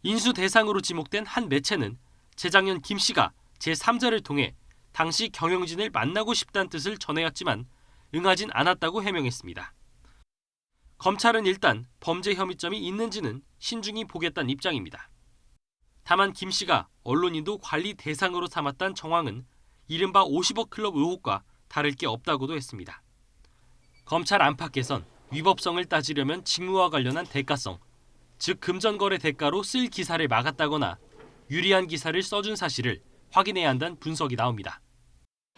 인수 대상으로 지목된 한 매체는 재작년 김 씨가 제3자를 통해 당시 경영진을 만나고 싶다는 뜻을 전해왔지만 응하진 않았다고 해명했습니다. 검찰은 일단 범죄 혐의점이 있는지는 신중히 보겠다는 입장입니다. 다만 김 씨가 언론인도 관리 대상으로 삼았다는 정황은 이른바 50억 클럽 의혹과 다를 게 없다고도 했습니다. 검찰 안팎에선 위법성을 따지려면 직무와 관련한 대가성, 즉 금전거래 대가로 쓸 기사를 막았다거나 유리한 기사를 써준 사실을 확인해야 한다는 분석이 나옵니다.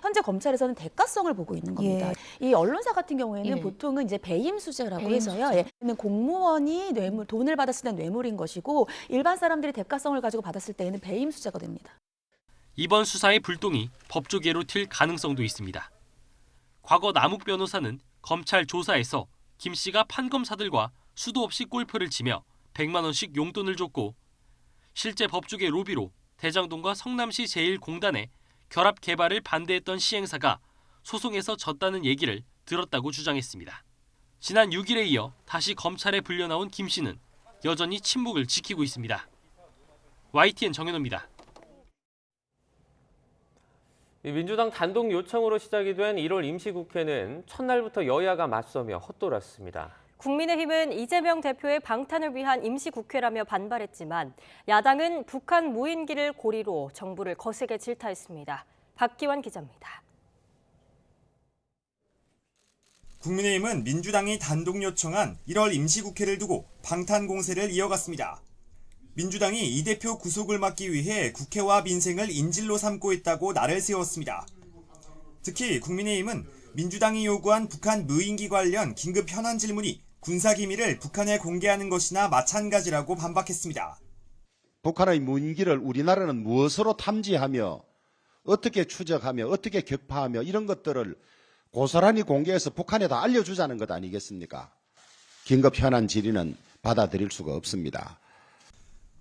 현재 검찰에서는 대가성을 보고 있는 겁니다. 이 언론사 같은 경우에는 보통은 이제 배임 수재라고 해서요. 공무원이 돈을 받았을 때는 뇌물인 것이고 일반 사람들이 대가성을 가지고 받았을 때에는 배임 수재가 됩니다. 이번 수사의 불똥이 법조계로 튈 가능성도 있습니다. 과거 남욱 변호사는 검찰 조사에서 김 씨가 판검사들과 수도 없이 골프를 치며 100만 원씩 용돈을 줬고 실제 법조계 로비로 대장동과 성남시 제1공단에 결합 개발을 반대했던 시행사가 소송에서 졌다는 얘기를 들었다고 주장했습니다. 지난 6일에 이어 다시 검찰에 불려나온 김 씨는 여전히 침묵을 지키고 있습니다. YTN 정현호입니다. 민주당 단독 요청으로 시작이 된 1월 임시국회는 첫날부터 여야가 맞서며 헛돌았습니다. 국민의힘은 이재명 대표의 방탄을 위한 임시국회라며 반발했지만 야당은 북한 무인기를 고리로 정부를 거세게 질타했습니다. 박기환 기자입니다. 국민의힘은 민주당이 단독 요청한 1월 임시국회를 두고 방탄 공세를 이어갔습니다. 민주당이 이 대표 구속을 막기 위해 국회와 민생을 인질로 삼고 있다고 날을 세웠습니다. 특히 국민의힘은 민주당이 요구한 북한 무인기 관련 긴급 현안 질문이 군사기밀을 북한에 공개하는 것이나 마찬가지라고 반박했습니다. 북한의 무인기를 우리나라는 무엇으로 탐지하며 어떻게 추적하며 어떻게 격파하며 이런 것들을 고스란히 공개해서 북한에다 알려주자는 것 아니겠습니까? 긴급 현안 질의는 받아들일 수가 없습니다.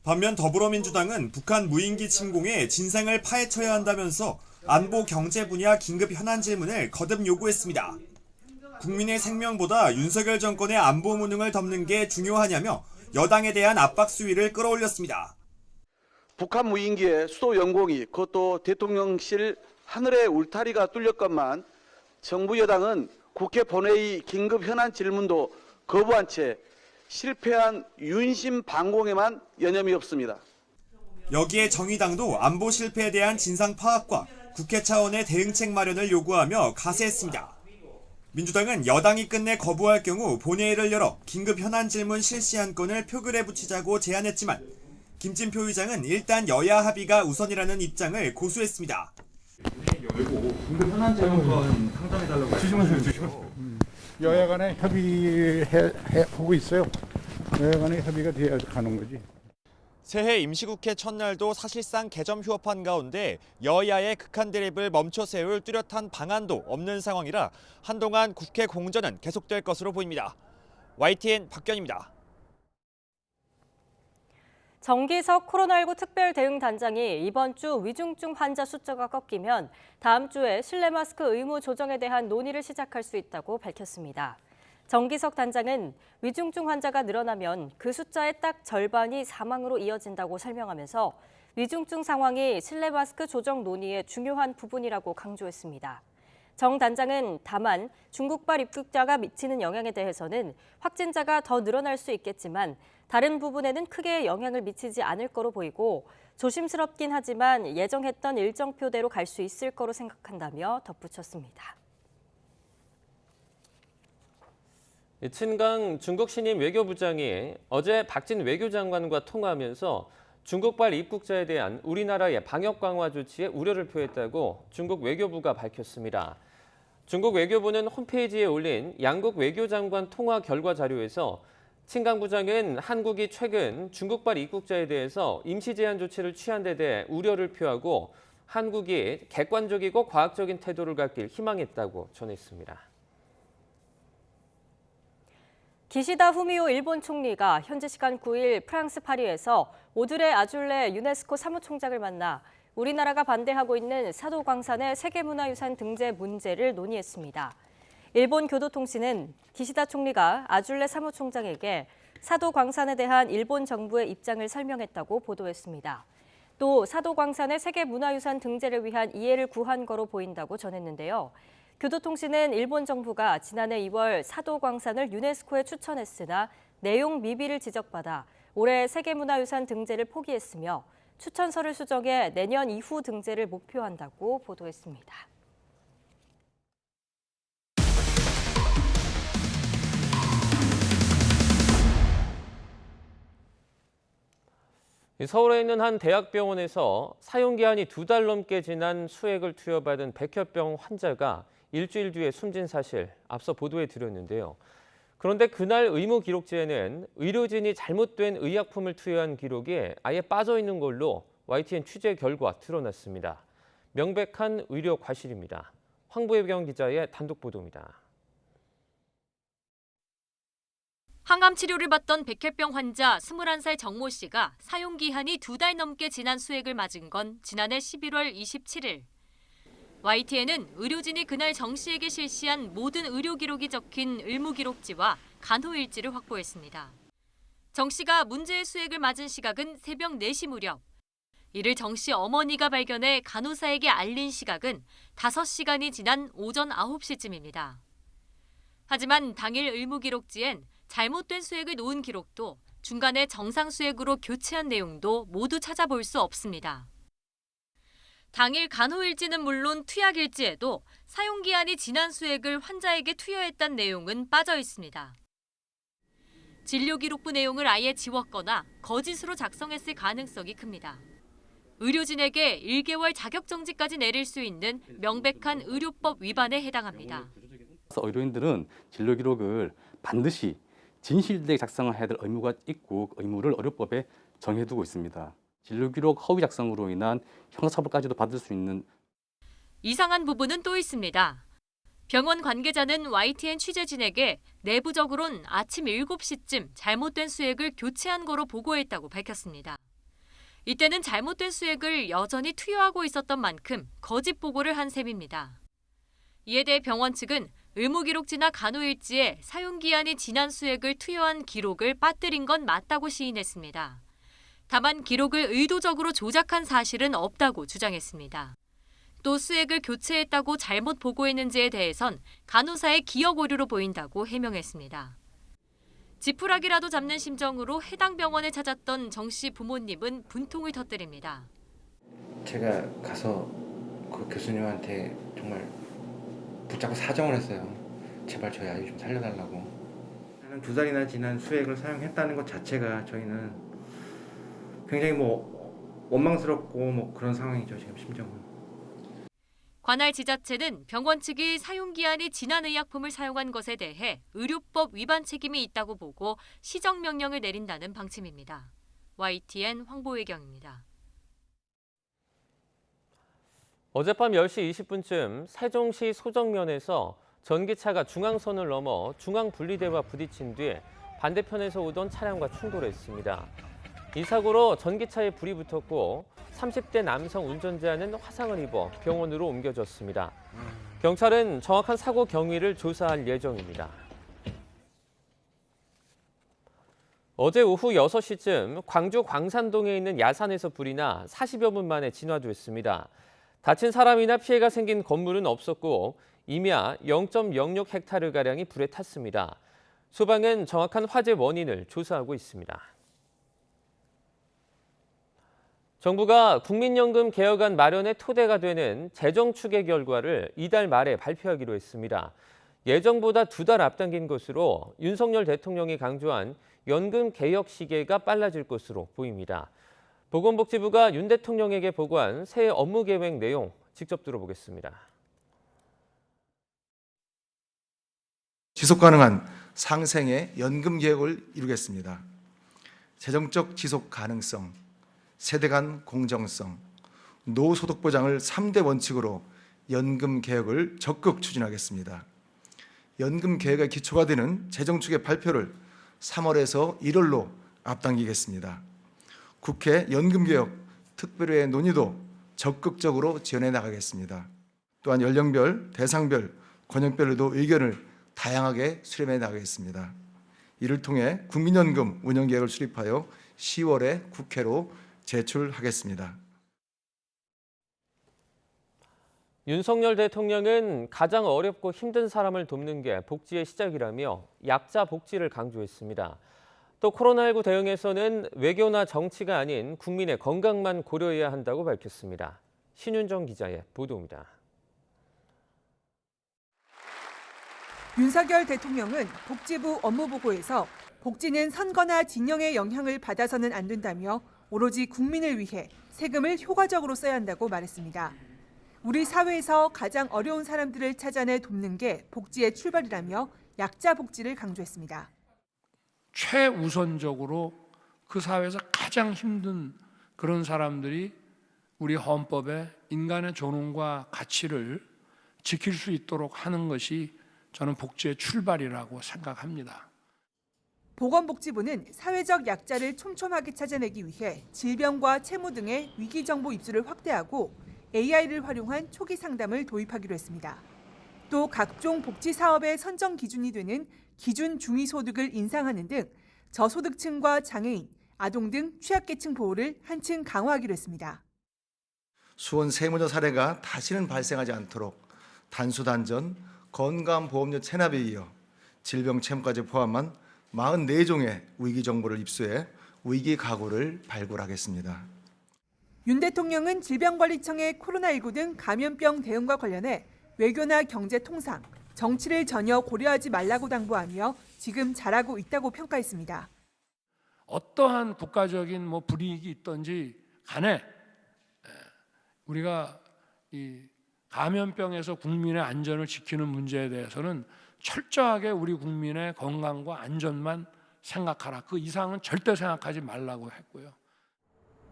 반면 더불어민주당은 북한 무인기 침공의 진상을 파헤쳐야 한다면서 안보 경제 분야 긴급 현안 질문을 거듭 요구했습니다. 국민의 생명보다 윤석열 정권의 안보 무능을 덮는 게 중요하냐며 여당에 대한 압박 수위를 끌어올렸습니다. 북한 무인기의 수도 영공이 그것도 대통령실 하늘의 울타리가 뚫렸건만 정부 여당은 국회 본회의 긴급 현안 질문도 거부한 채 실패한 윤심 반공에만 여념이 없습니다. 여기에 정의당도 안보 실패에 대한 진상 파악과 국회 차원의 대응책 마련을 요구하며 가세했습니다. 민주당은 여당이 끝내 거부할 경우 본회의를 열어 긴급 현안 질문 실시한 건을 표결에 붙이자고 제안했지만 김진표 의장은 일단 여야 합의가 우선이라는 입장을 고수했습니다. 열고 긴급 현안 질문권 상정해달라고 주시면서 여야 간에 협의하고 있어요. 여야 간에 협의가 돼야 가는 거지. 새해 임시국회 첫날도 사실상 개점 휴업한 가운데 여야의 극한 대립을 멈춰 세울 뚜렷한 방안도 없는 상황이라 한동안 국회 공전은 계속될 것으로 보입니다. YTN 박견입니다. 정기석 코로나19 특별대응단장이 이번 주 위중증 환자 숫자가 꺾이면 다음 주에 실내 마스크 의무 조정에 대한 논의를 시작할 수 있다고 밝혔습니다. 정기석 단장은 위중증 환자가 늘어나면 그 숫자의 딱 절반이 사망으로 이어진다고 설명하면서 위중증 상황이 실내 마스크 조정 논의의 중요한 부분이라고 강조했습니다. 정 단장은 다만 중국발 입국자가 미치는 영향에 대해서는 확진자가 더 늘어날 수 있겠지만 다른 부분에는 크게 영향을 미치지 않을 거로 보이고 조심스럽긴 하지만 예정했던 일정표대로 갈 수 있을 거로 생각한다며 덧붙였습니다. 친강 중국 신임 외교부장이 어제 박진 외교장관과 통화하면서 중국발 입국자에 대한 우리나라의 방역 강화 조치에 우려를 표했다고 중국 외교부가 밝혔습니다. 중국 외교부는 홈페이지에 올린 양국 외교장관 통화 결과 자료에서 칭강 부장은 한국이 최근 중국발 입국자에 대해서 임시 제한 조치를 취한 데 대해 우려를 표하고 한국이 객관적이고 과학적인 태도를 갖길 희망했다고 전했습니다. 기시다 후미오 일본 총리가 현지 시간 9일 프랑스 파리에서 오드레 아줄레 유네스코 사무총장을 만나 우리나라가 반대하고 있는 사도광산의 세계문화유산 등재 문제를 논의했습니다. 일본 교도통신은 기시다 총리가 아줄레 사무총장에게 사도광산에 대한 일본 정부의 입장을 설명했다고 보도했습니다. 또 사도광산의 세계문화유산 등재를 위한 이해를 구한 거로 보인다고 전했는데요. 교도통신은 일본 정부가 지난해 2월 사도광산을 유네스코에 추천했으나 내용 미비를 지적받아 올해 세계문화유산 등재를 포기했으며 추천서를 수정해 내년 이후 등재를 목표한다고 보도했습니다. 서울에 있는 한 대학병원에서 사용기한이 2달 넘게 지난 수액을 투여받은 백혈병 환자가 일주일 뒤에 숨진 사실 앞서 보도해 드렸는데요. 그런데 그날 의무 기록지에는 의료진이 잘못된 의약품을 투여한 기록이 아예 빠져 있는 걸로 YTN 취재 결과 드러났습니다. 명백한 의료 과실입니다. 황보혜경 기자의 단독 보도입니다. 항암 치료를 받던 백혈병 환자 21살 정모 씨가 사용 기한이 2달 넘게 지난 수액을 맞은 건 지난해 11월 27일. YTN은 의료진이 그날 정 씨에게 실시한 모든 의료 기록이 적힌 의무 기록지와 간호 일지를 확보했습니다. 정 씨가 문제의 수액을 맞은 시각은 새벽 4시 무렵. 이를 정 씨 어머니가 발견해 간호사에게 알린 시각은 5시간이 지난 오전 9시쯤입니다. 하지만 당일 의무 기록지엔 잘못된 수액을 놓은 기록도 중간에 정상 수액으로 교체한 내용도 모두 찾아볼 수 없습니다. 당일 간호일지는 물론 투약일지에도 사용기한이 지난 수액을 환자에게 투여했다는 내용은 빠져 있습니다. 진료기록부 내용을 아예 지웠거나 거짓으로 작성했을 가능성이 큽니다. 의료진에게 1개월 자격정지까지 내릴 수 있는 명백한 의료법 위반에 해당합니다. 의료인들은 진료기록을 반드시 진실되게 작성해야 될 의무가 있고 의무를 의료법에 정해두고 있습니다. 진료기록 허위 작성으로 인한 형사처벌까지도 받을 수 있는 이상한 부분은 또 있습니다. 병원 관계자는 YTN 취재진에게 내부적으론 아침 7시쯤 잘못된 수액을 교체한 거로 보고했다고 밝혔습니다. 이때는 잘못된 수액을 여전히 투여하고 있었던 만큼 거짓 보고를 한 셈입니다. 이에 대해 병원 측은 의무기록지나 간호일지에 사용기한이 지난 수액을 투여한 기록을 빠뜨린 건 맞다고 시인했습니다. 다만 기록을 의도적으로 조작한 사실은 없다고 주장했습니다. 또 수액을 교체했다고 잘못 보고했는지에 대해선 간호사의 기억 오류로 보인다고 해명했습니다. 지푸라기라도 잡는 심정으로 해당 병원을 찾았던 정 씨 부모님은 분통을 터뜨립니다. 제가 가서 그 교수님한테 정말 붙잡고 사정을 했어요. 제발 저희 아이 좀 살려달라고. 2달이나 지난 수액을 사용했다는 것 자체가 저희는 굉장히 원망스럽고 그런 상황이죠, 지금 심정은. 관할 지자체는 병원 측이 사용기한이 지난 의약품을 사용한 것에 대해 의료법 위반 책임이 있다고 보고 시정명령을 내린다는 방침입니다. YTN 황보혜경입니다. 어젯밤 10시 20분쯤 세종시 소정면에서 전기차가 중앙선을 넘어 중앙분리대와 부딪힌 뒤 반대편에서 오던 차량과 충돌했습니다. 이 사고로 전기차에 불이 붙었고 30대 남성 운전자는 화상을 입어 병원으로 옮겨졌습니다. 경찰은 정확한 사고 경위를 조사할 예정입니다. 어제 오후 6시쯤 광주 광산동에 있는 야산에서 불이 나 40여 분 만에 진화됐습니다. 다친 사람이나 피해가 생긴 건물은 없었고 임야 0.06헥타르가량이 불에 탔습니다. 소방은 정확한 화재 원인을 조사하고 있습니다. 정부가 국민연금 개혁안 마련의 토대가 되는 재정 추계 결과를 이달 말에 발표하기로 했습니다. 예정보다 2달 앞당긴 것으로 윤석열 대통령이 강조한 연금 개혁 시기가 빨라질 것으로 보입니다. 보건복지부가 윤 대통령에게 보고한 새 업무 계획 내용 직접 들어보겠습니다. 지속가능한 상생의 연금 개혁을 이루겠습니다. 재정적 지속 가능성, 세대 간 공정성, 노후소득 보장을 3대 원칙으로 연금 개혁을 적극 추진하겠습니다. 연금 개혁의 기초가 되는 재정축의 발표를 3월에서 1월로 앞당기겠습니다. 국회 연금개혁 특별회의 논의도 적극적으로 지원해 나가겠습니다. 또한 연령별, 대상별, 권역별로도 의견을 다양하게 수렴해 나가겠습니다. 이를 통해 국민연금 운영계획을 수립하여 10월에 국회로 제출하겠습니다. 윤석열 대통령은 가장 어렵고 힘든 사람을 돕는 게 복지의 시작이라며 약자 복지를 강조했습니다. 또 코로나19 대응에서는 외교나 정치가 아닌 국민의 건강만 고려해야 한다고 밝혔습니다. 신윤정 기자의 보도입니다. 윤석열 대통령은 복지부 업무보고에서 복지는 선거나 진영의 영향을 받아서는 안 된다며 오로지 국민을 위해 세금을 효과적으로 써야 한다고 말했습니다. 우리 사회에서 가장 어려운 사람들을 찾아내 돕는 게 복지의 출발이라며 약자 복지를 강조했습니다. 최우선적으로 그 사회에서 가장 힘든 그런 사람들이 우리 헌법에 인간의 존엄과 가치를 지킬 수 있도록 하는 것이 저는 복지의 출발이라고 생각합니다. 보건복지부는 사회적 약자를 촘촘하게 찾아내기 위해 질병과 채무 등의 위기 정보 입수를 확대하고 AI를 활용한 초기 상담을 도입하기로 했습니다. 또 각종 복지 사업의 선정 기준이 되는 기준 중위소득을 인상하는 등 저소득층과 장애인, 아동 등 취약계층 보호를 한층 강화하기로 했습니다. 수원 세무조 사례가 다시는 발생하지 않도록 단수단전, 건강보험료 체납에 이어 질병 채무까지 포함한 44종의 위기 정보를 입수해 위기 가구를 발굴하겠습니다. 윤 대통령은 질병관리청의 코로나19 등 감염병 대응과 관련해 외교나 경제 통상, 정치를 전혀 고려하지 말라고 당부하며 지금 잘하고 있다고 평가했습니다. 어떠한 국가적인 불이익이 있든지 간에 우리가 이 감염병에서 국민의 안전을 지키는 문제에 대해서는 철저하게 우리 국민의 건강과 안전만 생각하라. 그 이상은 절대 생각하지 말라고 했고요.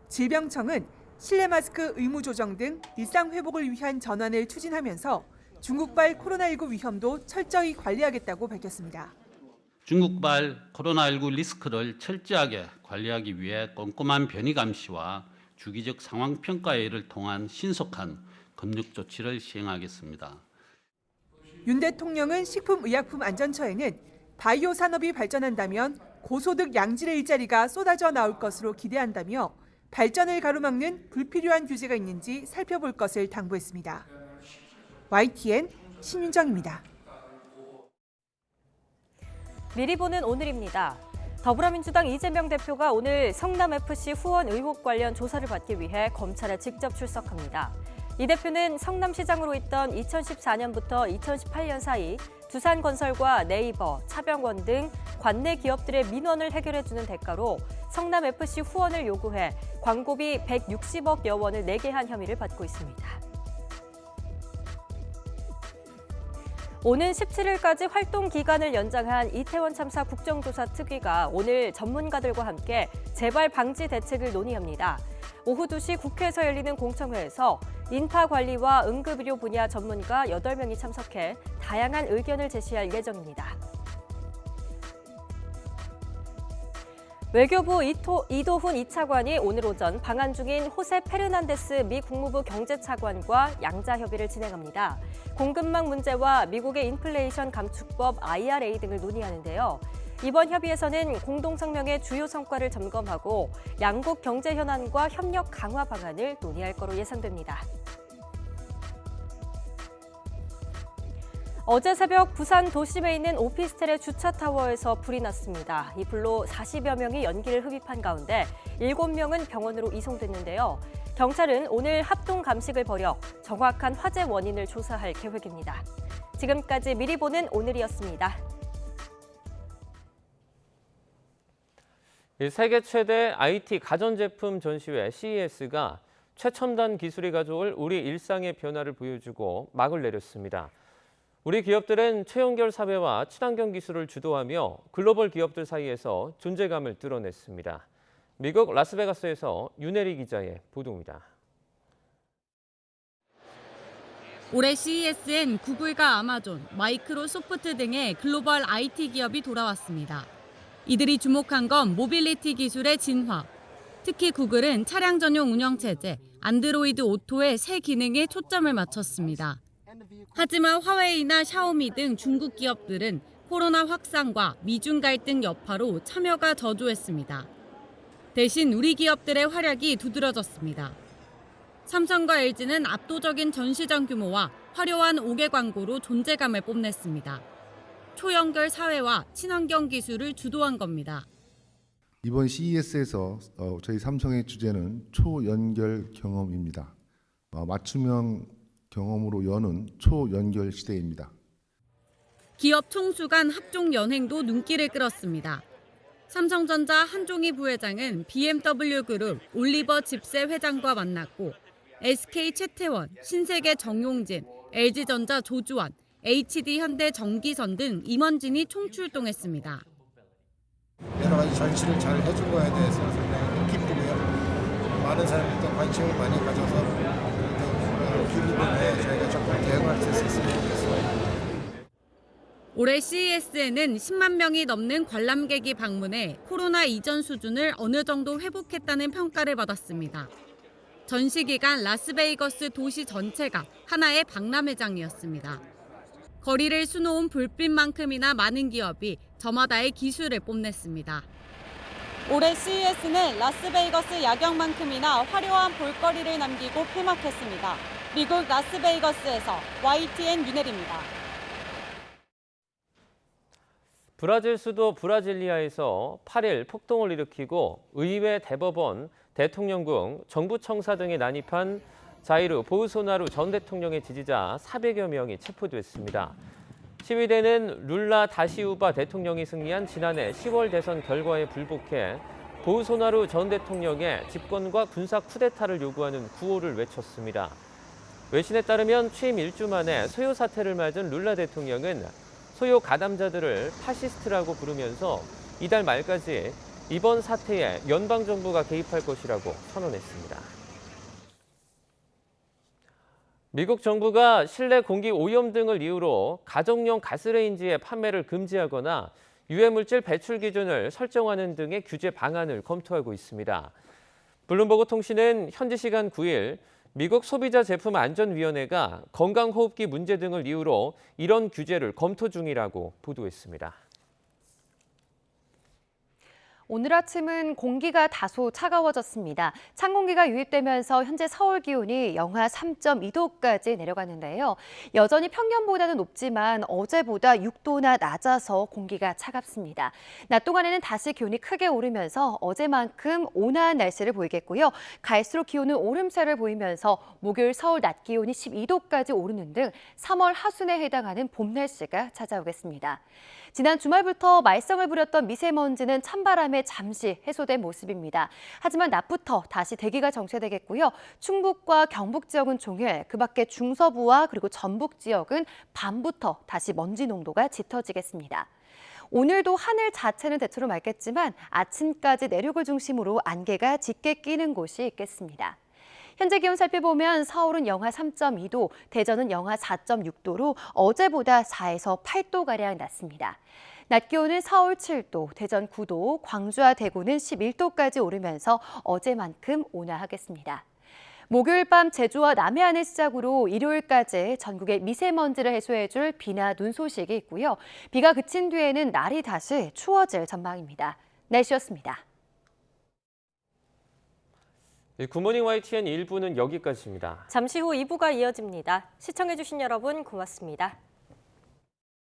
질병청은 실내 마스크 의무 조정 등 일상 회복을 위한 전환을 추진하면서 중국발 코로나19 위험도 철저히 관리하겠다고 밝혔습니다. 중국발 코로나19 리스크를 철저하게 관리하기 위해 꼼꼼한 변이 감시와 주기적 상황 평가회의를 통한 신속한 검역 조치를 시행하겠습니다. 윤 대통령은 식품의약품안전처에는 바이오 산업이 발전한다면 고소득 양질의 일자리가 쏟아져 나올 것으로 기대한다며 발전을 가로막는 불필요한 규제가 있는지 살펴볼 것을 당부했습니다. YTN 신윤정입니다. 미리 보는 오늘입니다. 더불어민주당 이재명 대표가 오늘 성남FC 후원 의혹 관련 조사를 받기 위해 검찰에 직접 출석합니다. 이 대표는 성남시장으로 있던 2014년부터 2018년 사이 두산건설과 네이버, 차병원 등 관내 기업들의 민원을 해결해주는 대가로 성남FC 후원을 요구해 광고비 160억여 원을 내게 한 혐의를 받고 있습니다. 오는 17일까지 활동 기간을 연장한 이태원 참사 국정조사 특위가 오늘 전문가들과 함께 재발 방지 대책을 논의합니다. 오후 2시 국회에서 열리는 공청회에서 인파관리와 응급의료 분야 전문가 8명이 참석해 다양한 의견을 제시할 예정입니다. 외교부 이도훈 2차관이 오늘 오전 방한 중인 호세 페르난데스 미 국무부 경제차관과 양자 협의를 진행합니다. 공급망 문제와 미국의 인플레이션 감축법 IRA 등을 논의하는데요. 이번 협의에서는 공동성명의 주요 성과를 점검하고 양국 경제 현안과 협력 강화 방안을 논의할 거로 예상됩니다. 어제 새벽 부산 도심에 있는 오피스텔의 주차타워에서 불이 났습니다. 이 불로 40여 명이 연기를 흡입한 가운데 7명은 병원으로 이송됐는데요. 경찰은 오늘 합동 감식을 벌여 정확한 화재 원인을 조사할 계획입니다. 지금까지 미리 보는 오늘이었습니다. 세계 최대 IT 가전제품 전시회 CES가 최첨단 기술이 가져올 우리 일상의 변화를 보여주고 막을 내렸습니다. 우리 기업들은 최연결 사회와 친환경 기술을 주도하며 글로벌 기업들 사이에서 존재감을 드러냈습니다. 미국 라스베가스에서 윤혜리 기자의 보도입니다. 올해 CES엔 구글과 아마존, 마이크로소프트 등의 글로벌 IT 기업이 돌아왔습니다. 이들이 주목한 건 모빌리티 기술의 진화. 특히 구글은 차량 전용 운영체제, 안드로이드 오토의 새 기능에 초점을 맞췄습니다. 하지만 화웨이나 샤오미 등 중국 기업들은 코로나 확산과 미중 갈등 여파로 참여가 저조했습니다. 대신 우리 기업들의 활약이 두드러졌습니다. 삼성과 LG는 압도적인 전시장 규모와 화려한 5개 광고로 존재감을 뽐냈습니다. 초연결 사회와 친환경 기술을 주도한 겁니다. 이번 CES에서 저희 삼성의 주제는 초연결 경험입니다. 맞춤형 경험으로 여는 초연결 시대입니다. 기업 총수 간 합종 연행도 눈길을 끌었습니다. 삼성전자 한종희 부회장은 BMW 그룹 올리버 집세 회장과 만났고 SK 최태원, 신세계 정용진, LG전자 조주환, HD 현대 정기선 등 임원진이 총출동했습니다. 여러 가지 전시를 잘 해준 거에 대해서 상당히 기쁘고요. 많은 사람들도 관심을 많이 가져서 기부금에 저희가 조금 대응할 수 있었으면 좋겠습니다. 올해 CES에는 10만 명이 넘는 관람객이 방문해 코로나 이전 수준을 어느 정도 회복했다는 평가를 받았습니다. 전시 기간 라스베이거스 도시 전체가 하나의 박람회장이었습니다. 거리를 수놓은 불빛만큼이나 많은 기업이 저마다의 기술을 뽐냈습니다. 올해 CES는 라스베이거스 야경만큼이나 화려한 볼거리를 남기고 폐막했습니다. 미국 라스베이거스에서 YTN 윤혜리입니다. 브라질 수도 브라질리아에서 8일 폭동을 일으키고 의회, 대법원, 대통령궁, 정부청사 등에 난입한 자이르 보우소나루 전 대통령의 지지자 400여 명이 체포됐습니다. 시위대는 룰라 다시우바 대통령이 승리한 지난해 10월 대선 결과에 불복해 보우소나루 전 대통령의 집권과 군사 쿠데타를 요구하는 구호를 외쳤습니다. 외신에 따르면 취임 1주 만에 소요 사태를 맞은 룰라 대통령은 소요 가담자들을 파시스트라고 부르면서 이달 말까지 이번 사태에 연방정부가 개입할 것이라고 선언했습니다. 미국 정부가 실내 공기 오염 등을 이유로 가정용 가스레인지의 판매를 금지하거나 유해물질 배출 기준을 설정하는 등의 규제 방안을 검토하고 있습니다. 블룸버그 통신은 현지 시간 9일 미국 소비자제품안전위원회가 건강호흡기 문제 등을 이유로 이런 규제를 검토 중이라고 보도했습니다. 오늘 아침은 공기가 다소 차가워졌습니다. 찬 공기가 유입되면서 현재 서울 기온이 영하 3.2도까지 내려갔는데요. 여전히 평년보다는 높지만 어제보다 6도나 낮아서 공기가 차갑습니다. 낮 동안에는 다시 기온이 크게 오르면서 어제만큼 온화한 날씨를 보이겠고요. 갈수록 기온은 오름세를 보이면서 목요일 서울 낮 기온이 12도까지 오르는 등 3월 하순에 해당하는 봄 날씨가 찾아오겠습니다. 지난 주말부터 말썽을 부렸던 미세먼지는 찬바람에 잠시 해소된 모습입니다. 하지만 낮부터 다시 대기가 정체되겠고요. 충북과 경북 지역은 종일, 그 밖에 중서부와 그리고 전북 지역은 밤부터 다시 먼지 농도가 짙어지겠습니다. 오늘도 하늘 자체는 대체로 맑겠지만 아침까지 내륙을 중심으로 안개가 짙게 끼는 곳이 있겠습니다. 현재 기온 살펴보면 서울은 영하 3.2도, 대전은 영하 4.6도로 어제보다 4에서 8도가량 낮습니다. 낮 기온은 서울 7도, 대전 9도, 광주와 대구는 11도까지 오르면서 어제만큼 온화하겠습니다. 목요일 밤 제주와 남해안을 시작으로 일요일까지 전국에 미세먼지를 해소해줄 비나 눈 소식이 있고요. 비가 그친 뒤에는 날이 다시 추워질 전망입니다. 날씨였습니다. 굿모닝 YTN 1부는 여기까지입니다. 잠시 후 2부가 이어집니다. 시청해주신 여러분 고맙습니다.